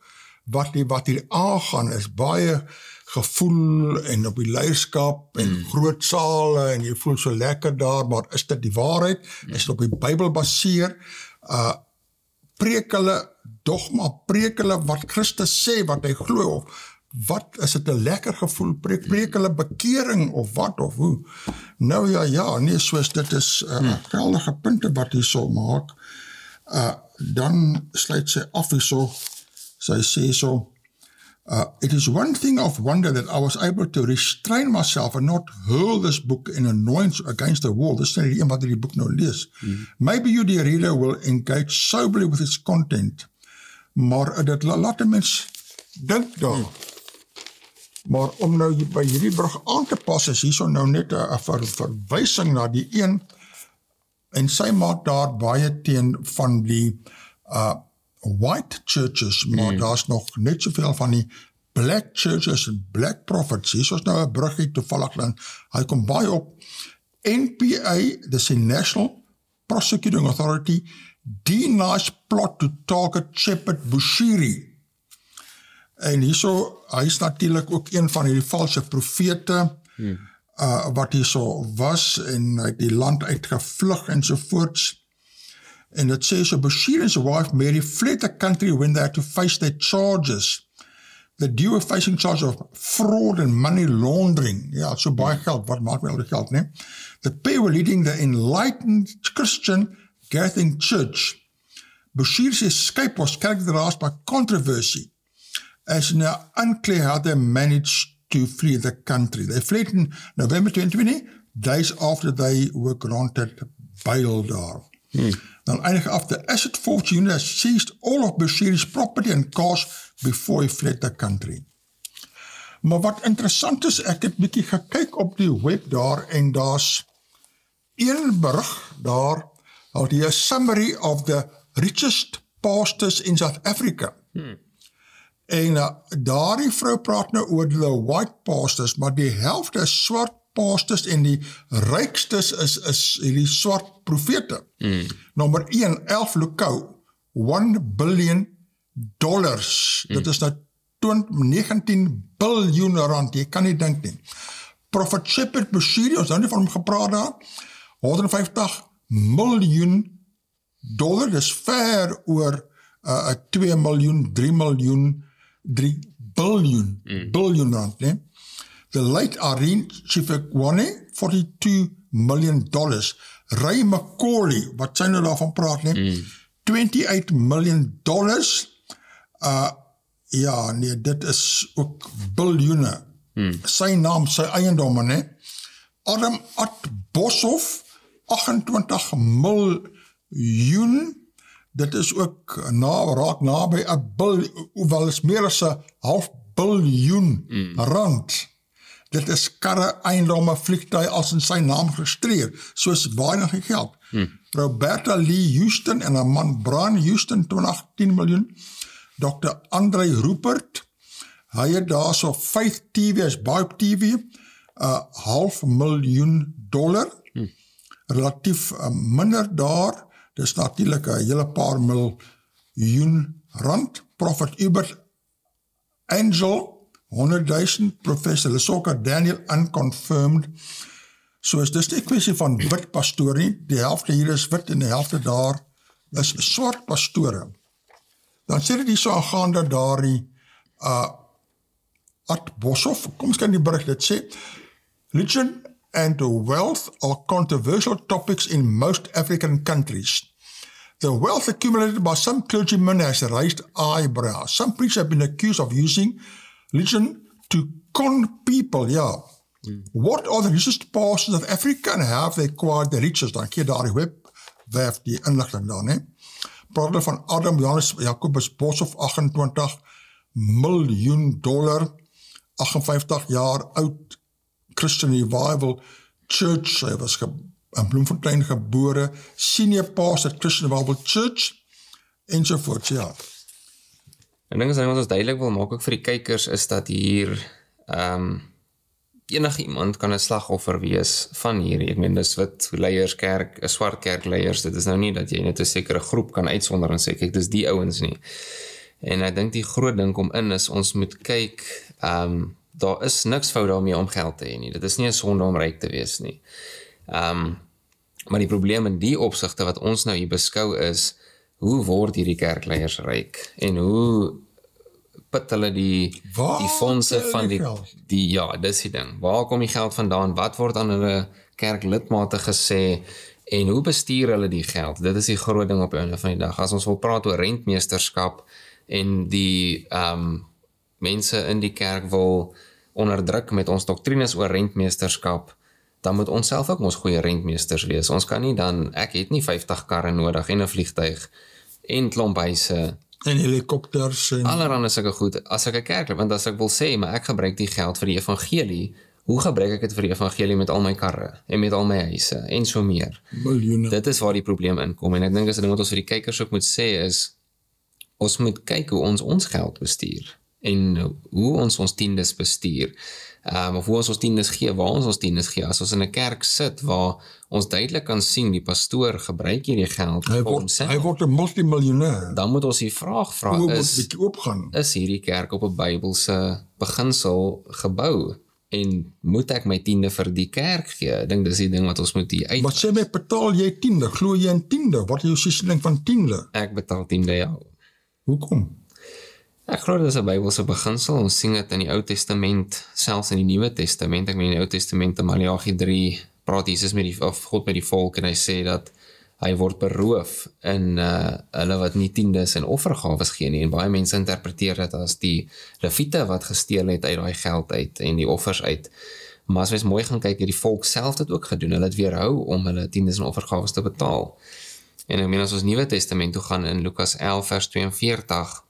Wat hier aangaan is baie gevoel, en op die leierskap, en groot sale, en jy voel so lekker daar, maar is dit die waarheid? Is dit op die Bybel baseer? Preek hulle dogma, preek hulle wat Christus sê, wat hy glo, of wat, is dit 'n lekker gevoel, preek hulle bekering, of wat, of hoe? Nou ja, nee, soos dit is geldige punte wat hy so maak, dan sluit sy af hierso, sy sê so, it is one thing of wonder that I was able to restrain myself and not hurl this book in annoyance against the wall. Dis is nie die een wat die boek nou lees. Maybe you, dear reader, will engage soberly with its content. Maar dit laat 'n mens dink daar. Maar om nou by hierdie brug aan te pas, is hierso nou net 'n verwysing na die een, en sy maak daar baie teen van die white churches, maar daar's nog net soveel van die black churches en black prophets. Hier is nou 'n bruggie toevallig dan. Hy kom baie op. NPA, dis die National Prosecuting Authority, denies plot to target Shepherd Bushiri. En hierso, hy is natuurlik ook een van die valse profete, wat hierso was, en hy het die land uitgevlug ensovoorts. En het sê so, Bashir and his wife Mary fled the country when they had to face their charges. The duo facing charges of fraud and money laundering. Ja, so baie geld, wat maak wel die geld, nee? The pair were leading the enlightened Christian Gathering Church. Bashir's escape was characterized by controversy, as now unclear how they managed to flee the country. They fled in November 2020, days after they were granted bail daar. Dan eindig af, the asset force unit has seized all of Bashir's property and cars before he fled the country. Maar wat interessant is, ek het bietjie gekyk op die web daar, en daar's een berig daar, hou die summary of the richest pastors in South Africa. En daardie vrou praat nou oor the white pastors, maar die helfte is swart pastors, en die rykstes is die swart profete. Nommer 1, 𝗕𝗏 $1 billion. Dit is nou 19 biljoen rand, jy kan nie dink nie. Prophet Shepherd Bushiri, ons nou nie van hom gepraat daar, $150 miljoen, dis ver oor 2 miljoen, 3 miljoen, 3 biljoen rand, nee. The late Irene Chifekwani, $42 million. Ray Macaulay, wat sy nou daarvan praat, nee? $28 million. Ja, nee, dit is ook biljoene. Sy naam, sy eiendomme, nee? Adam Boshoff, 28 miljoen. Dit is ook raak naby 'n biljoen, hoewel is meer as 'n half biljoen rand. Dit is karre, eiendomme, vliegtuie as in sy naam geregistreer, soos baie geld. Roberta Lee Houston en 'n man Brian Houston, 10 miljoen. Dr. Andre Rupert, hy het daar so Faith TV, as Bybel TV, $500,000, relatief minder daar, dis natuurlik 'n hele paar miljoen rand. Prophet Hubert Angel, 100,000, Professor Lesoka Daniel, unconfirmed. So is dis die kwessie van wit pastoor nie, die helfte hier is wit en die helfte daar is swart pastore. Dan sê dit hier so aangaande daardie Ad Boshoff, kom ons kyk die berig, dit sê, religion and wealth are controversial topics in most African countries. The wealth accumulated by some clergymen has raised eyebrows. Some preachers have been accused of using religion to con people, ja. What are the richest pastors of Africa and how have they acquired the riches? Dan keer daar die webwerf die inligting daar, nee. Praat van Adam Johannes Jacobus Boshoff, 28 miljoen $, 58 jaar oud, Christian Revival Church, hy was in Bloemfontein gebore, senior pastor Christian Revival Church, ensovoorts, ja. En ding is, wat ons duidelik wil maak ook vir die kykers, is dat hier enige iemand kan 'n slagoffer wees van hier. Ek meen, dis wit leiers, kerk, 'n swart kerkleiers, dit is nou nie dat jy net 'n sekere groep kan uitsonder en sê, kyk, dis die ouens nie. En ek dink die groot ding kom in is, ons moet kyk, daar is niks fout daarmee om geld te hê nie. Dit is nie 'n sonde om ryk te wees nie. Maar die probleem in die opsigte wat ons nou hier beskou is, hoe word hierdie kerkleiers ryk? En hoe put hulle die fondse van ja, dis die ding. Waar kom die geld vandaan? Wat word aan hulle kerklidmate gesê? En hoe bestuur hulle die geld? Dit is die groot ding op die einde van die dag. As ons wil praat oor rentmeesterskap en die mense in die kerk wil onderdruk met ons doktrines oor rentmeesterskap, dan moet ons self ook ons goeie rentmeesters wees. Ons kan nie dan, ek het nie 50 karre nodig en 'n vliegtuig en klomp huise en helikopters en allerhande sulke goed, as ek 'n kerk het, want as ek wil sê, maar ek gebruik die geld vir die evangelie, hoe gebruik ek dit vir die evangelie met al my karre en met al my huise en so meer? Miljoene. Dit is waar die probleem inkom, en ek dink as 'n ding wat ons vir die kykers ook moet sê is, ons moet kyk hoe ons geld bestuur en hoe ons tiendes bestuur, of hoe ons tiendes gee, waar ons tiendes gee. As ons in 'n kerk sit waar ons duidelik kan sien, die pastoor gebruik hierdie geld vir homself, hy word 'n multimiljonair, dan moet ons die vraag vra, is hierdie kerk op 'n Bybelse beginsel gebou? En moet ek my tiende vir die kerk gee? Ek dink dis die ding wat ons moet hier uit. Wat sê my, betaal jy tiende? Glo jy in tiende? Wat is jou siening van tiende? Ek betaal tiende, ja. Hoekom? Ek glo dit is 'n Bybelse beginsel. Ons sien dit in die Ou Testament, selfs in die Nuwe Testament. Ek meen in die Ou Testament, in Maleagi 3, praat Jesus of God met die volk en hy sê dat hy word beroof in hulle wat nie tiendes en offergawes gee nie. En baie mense interpreteer dit as die leviete wat gesteel het uit daai geld uit en die offers uit. Maar as jy mooi gaan kyk, het die volk self dit ook gedoen. Hulle het weerhou om hulle tiendes en offergawes te betaal. En ek meen as ons Nuwe Testament toe gaan in Lukas 11 vers 42,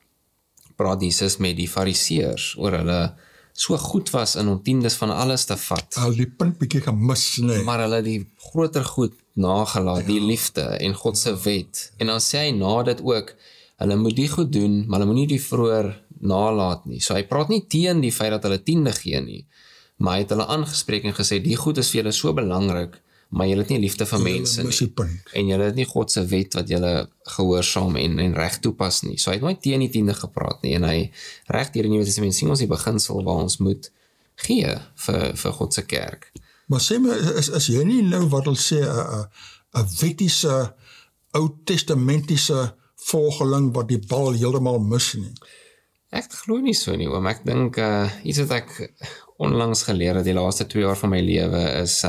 praat Jesus met die fariseërs oor hulle so goed was in om tiendes van alles te vat. Al die punt bietjie gemis, nee. Maar hulle die groter goed nagelaat, die liefde en God se wet. En dan sê hy na dit ook, hulle moet die goed doen, maar hulle moet nie die vroeër nalaat nie. So hy praat nie teen die feit dat hulle tiende gee nie, maar hy het hulle aangespreek en gesê, die goed is vir julle so belangrik, maar julle het nie liefde vir mense nie. En julle het nie God se wet wat julle gehoorsaam en reg toepas nie. So hy het nooit teen die tiende gepraat nie, en hy reg deur die Nuwe Testament sien ons die beginsel waar ons moet gee vir God se kerk. Maar sê my, is jy nie nou wat hulle sê, 'n wettiese, oud-testamentiese volgeling wat die bal heeltemal mis nie? Ek glo nie so nie, oom. Ek dink, iets wat ek onlangs geleer het, die laaste 2 jaar van my lewe, is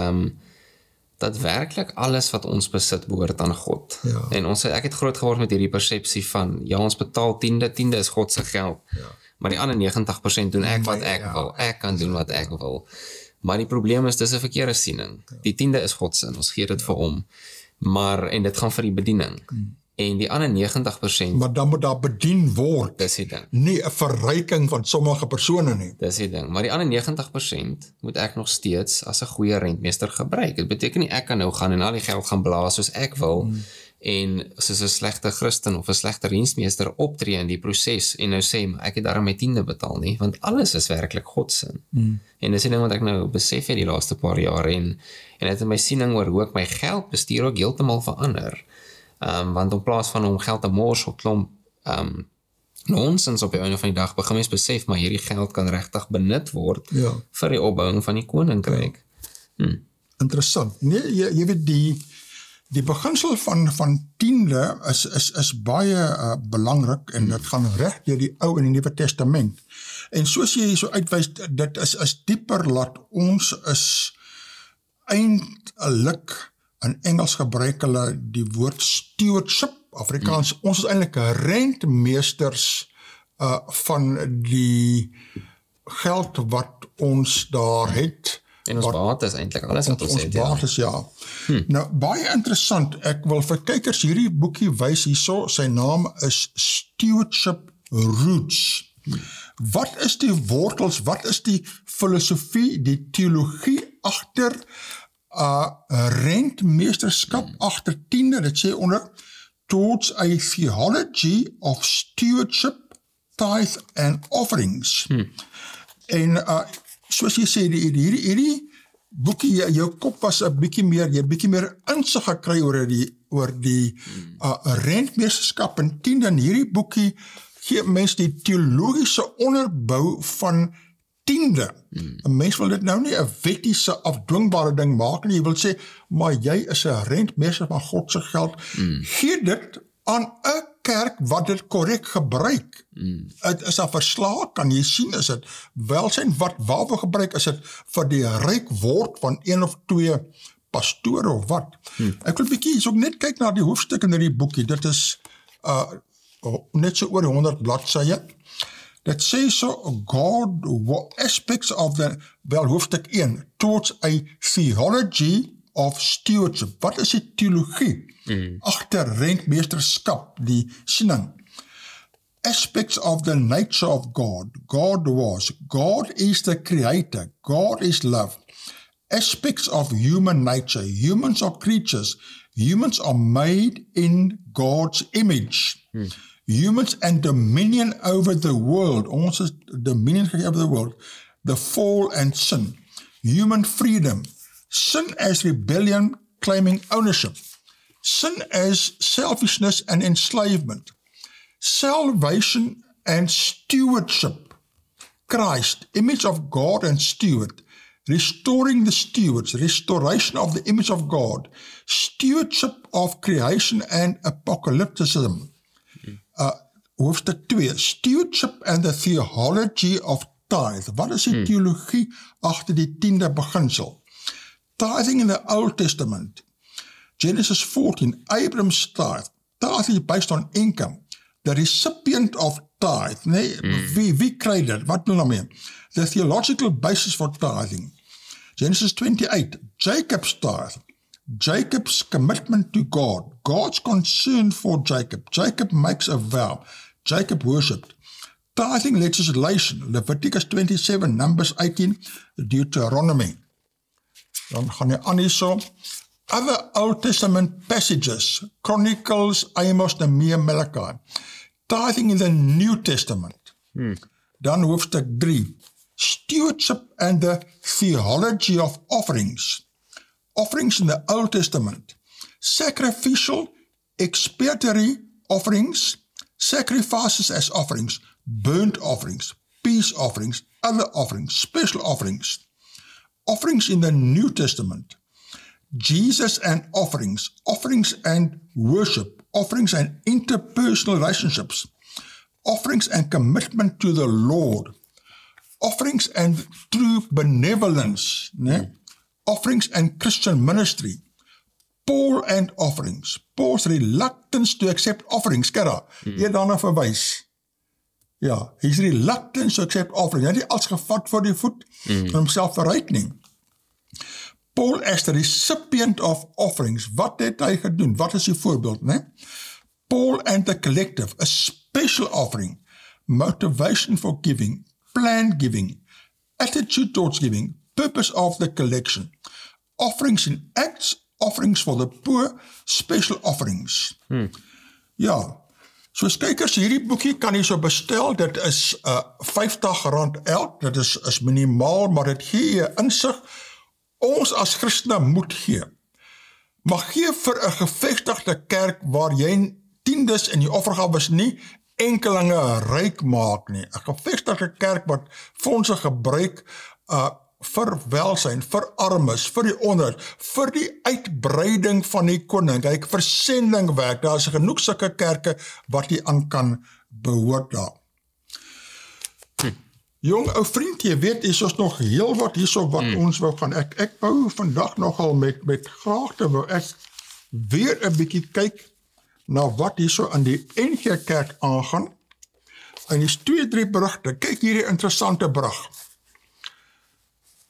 dat werklik alles wat ons besit behoort aan God. Ja. En ek het groot geword met hierdie persepsie van, ja, ons betaal tiende is God se geld, maar die ander 90% doen ek wat ek wil, ek kan doen wat ek wil. Maar die probleem is, dis 'n verkeerde siening. Die tiende is God se, ons gee dit vir hom, en dit gaan vir die bediening. En die ander 90%, maar dan moet daar bedien word, dis die ding. Nie 'n verryking van sommige persone nie. Dis die ding, maar die ander 90% moet ek nog steeds as 'n goeie rentmeester gebruik. Dit beteken nie ek kan nou gaan en al die geld gaan blaas soos ek wil, en soos 'n slegte Christen of 'n slegte dienstmeester optree in die proses en nou sê, maar ek het daarom my tiende betaal nie, want alles is werklik God se. En dis die ding wat ek nou besef het die laaste paar jaar, en dit het my siening oor hoe ek my geld bestuur ook heeltemal verander. Want in plaas van om geld te mors op klomp nonsens op die einde van die dag, begin mens besef, maar hierdie geld kan regtig benut word vir die opbouing van die koninkryk. Interessant. Nee, jy weet die beginsel van tiende is baie belangrik, en dit gaan reg deur die Ou en die Nuwe Testament. En soos jy so uitwys, dit is dieper, laat ons is eintlik, in Engels gebruik hulle die woord stewardship, Afrikaans, ons is eintlik rentmeesters van die geld wat ons daar het. En ons bates eintlik, alles wat ons het. Ons bates, ja. Nou, baie interessant, ek wil vir kykers hierdie boekie wys hierso, sy naam is Stewardship Roots. Wat is die wortels, wat is die filosofie, die teologie agter rentmeesterskap, agter tiende, dit sê onder, towards a theology of stewardship, tithe and offerings. En soos jy sê, hierdie boekie, jou kop was jy bietjie meer insig gekry oor die rentmeesterskap en tiende, en hierdie boekie gee mens die teologiese onderbou van tiende. 'n Mens wil dit nou nie 'n wettiese afdwingbare ding maak nie, jy wil sê, maar jy is 'n rentmeester van God se geld, gee dit aan 'n kerk wat dit korrek gebruik. Het is 'n verslag, kan jy sien, is dit welsyn waarvoor gebruik, is dit vir die ryk word van 1 of 2 pastore of wat. Ek wil bietjie ook net kyk na die hoofstuk in hierdie boekie, dit is net so oor 100 bladsye. Dit sê so, God, aspects of hoofstuk 1, towards a theology of stewardship. Wat is die teologie agter rentmeesterskap, die siening? Aspects of the nature of God. God is the creator, God is love. Aspects of human nature. Humans are creatures. Humans are made in God's image. Humans and dominion over the world. Ons is dominion gegee over the world. The fall and sin. Human freedom. Sin as rebellion claiming ownership. Sin as selfishness and enslavement. Salvation and stewardship. Christ, image of God and steward. Restoring the stewards, restoration of the image of God. Stewardship of creation and apocalypticism. Hoofstuk 2, stewardship and the theology of tithe. Wat is die teologie agter die tiende beginsel? Tithing in the Old Testament. Genesis 14, Abraham's tithe. Tithe is based on income. The recipient of tithe. Nee, wie kry dit? Wat wil nou mee? The theological basis for tithing. Genesis 28, Jacob's tithe. Jacob's commitment to God. God's concern for Jacob. Jacob makes a vow. Jacob worshipped. Tithing legislation. Leviticus 27, Numbers 18, Deuteronomy. Dan gaan jy aan hierso. Other Old Testament passages. Chronicles, Amos, Nehemiah, Malachi. Tithing in the New Testament. Dan hoofstuk 3. Stewardship and the theology of offerings. Offerings in the Old Testament. Sacrificial, expiatory offerings. Sacrifices as offerings. Burnt offerings. Peace offerings. Other offerings. Special offerings. Offerings in the New Testament. Jesus and offerings. Offerings and worship. Offerings and interpersonal relationships. Offerings and commitment to the Lord. Offerings and true benevolence. Offerings and Christian ministry. Paul and offerings. Paul's reluctance to accept offerings. Kyk daar, jy daarna verwys. Ja, his reluctance to accept offerings. Hy het als gevat voor die voet en homself verryk nie. Paul as the recipient of offerings. Wat het hy gedoen? Wat is die voorbeeld? Paul and the collective. A special offering. Motivation for giving. Planned giving. Attitude towards giving. Purpose of the collection. Offerings in acts. Offerings for the poor. Special offerings. Ja. Soos kykers, hierdie boekie kan jy so bestel, dit is R50 elk, dit is minimaal, maar dit gee jy insig, ons as Christene moet gee. Maar gee vir 'n gevestigde kerk waar jy tiendes en die offergawes nie enkelinge ryk maak nie. 'n Gevestigde kerk wat fondse gebruik vir welsyn, vir armes, vir die onderhoud, vir die uitbreiding van die koninkryk, vir sendingwerk. Daar is genoeg sulke kerke wat jy aan kan behoort daar. Jong, ou vriend, jy weet, is ons nog heel wat hierso wat ons wou gaan. Ek wou vandag nogal met graagte wou ek weer 'n bietjie kyk na wat hierso aan die NG Kerk aangaan. En dis 2-3 berigte. Kyk hierdie interessante berig.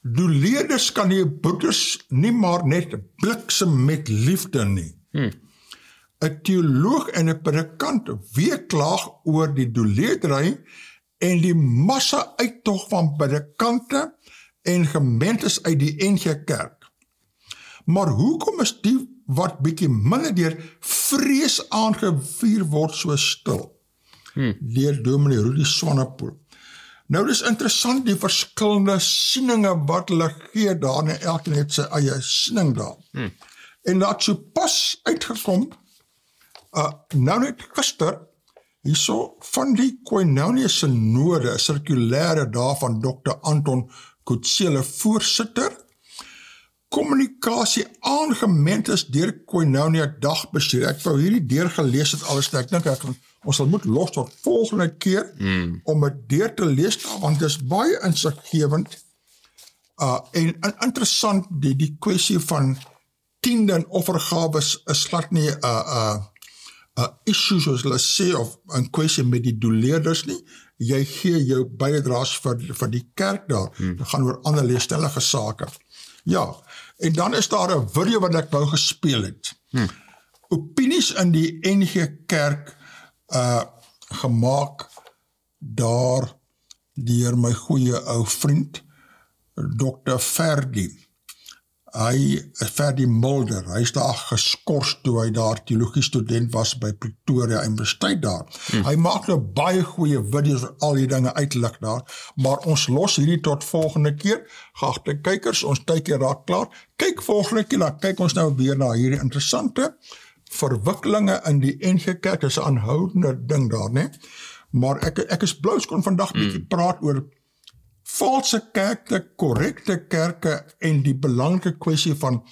Doeleerders kan die broeders nie maar net bliksem met liefde nie. 'n Teoloog en 'n predikant weeklaag oor die doeleerdery en die massa uittog van predikante en gemeentes uit die NG Kerk. Maar hoekom is die wat bietjie minder deur vrees aangevuur word so stil? Deur Dominee Rudy Swanepoel. Nou dis interessant die verskillende sieninge wat hulle gee daar, en elkeen het sy eie siening daar. En dat so pas uitgekom, nou net gister, hierso van die Koerante synode, sirkulêre daar van Dr. Anton Coetzee, voorsitter, kommunikasie aangemeentes deur Koerante dagbestuur. Ek wou hierdie deurgelees het alles, ek dink ons sal moet los tot volgende keer, om het deur te lees, want dit is baie insiggewend, en interessant, die kwessie van tiende en offergawes is glad nie issue, soos hulle sê, of 'n kwessie met die doeleerders nie. Jy gee jou bydraes vir die kerk daar. Dit gaan oor ander leerstellige sake. Ja, en dan is daar 'n video wat ek wou gespeel het. Opinies in die NG Kerk gemaak daar deur my goeie ou vriend, Dr. Ferdi Mulder, hy is daar geskors toe hy daar teologie student was by Pretoria Universiteit daar. Hy maak nou baie goeie video's en al die dinge uitlig daar, maar ons los hierdie tot volgende keer. Geagte kykers, ons tydjie raak klaar. Kyk volgende keer, dan kyk ons nou weer na hierdie interessante verwikkelinge in die NG Kerk. Dit is 'n aanhoudende ding daar, né? Maar ek is bly ons kon vandag bietjie praat oor valse kerke, korrekte kerke en die belangrike kwessie van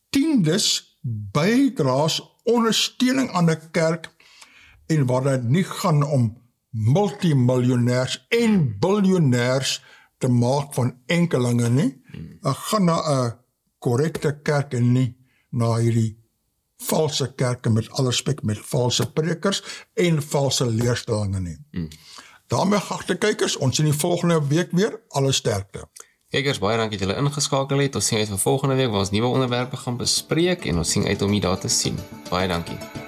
tiendes, bydraes, ondersteuning aan 'n kerk en waar dit nie gaan om multimiljonêers en biljonêers te maak van enkelinge nie. Ek gaan na 'n korrekte kerk en nie na hierdie valse kerke, met alle respek, met valse predikers en valse leerstellinge nie. Daarmee, geagte kykers, ons sien die volgende week weer. Alle sterkte. Kykers, baie dankie dat julle ingeskakel het. Ons sien uit vir volgende week waar ons nuwe onderwerpe gaan bespreek en ons sien uit om julle daar te sien. Baie dankie.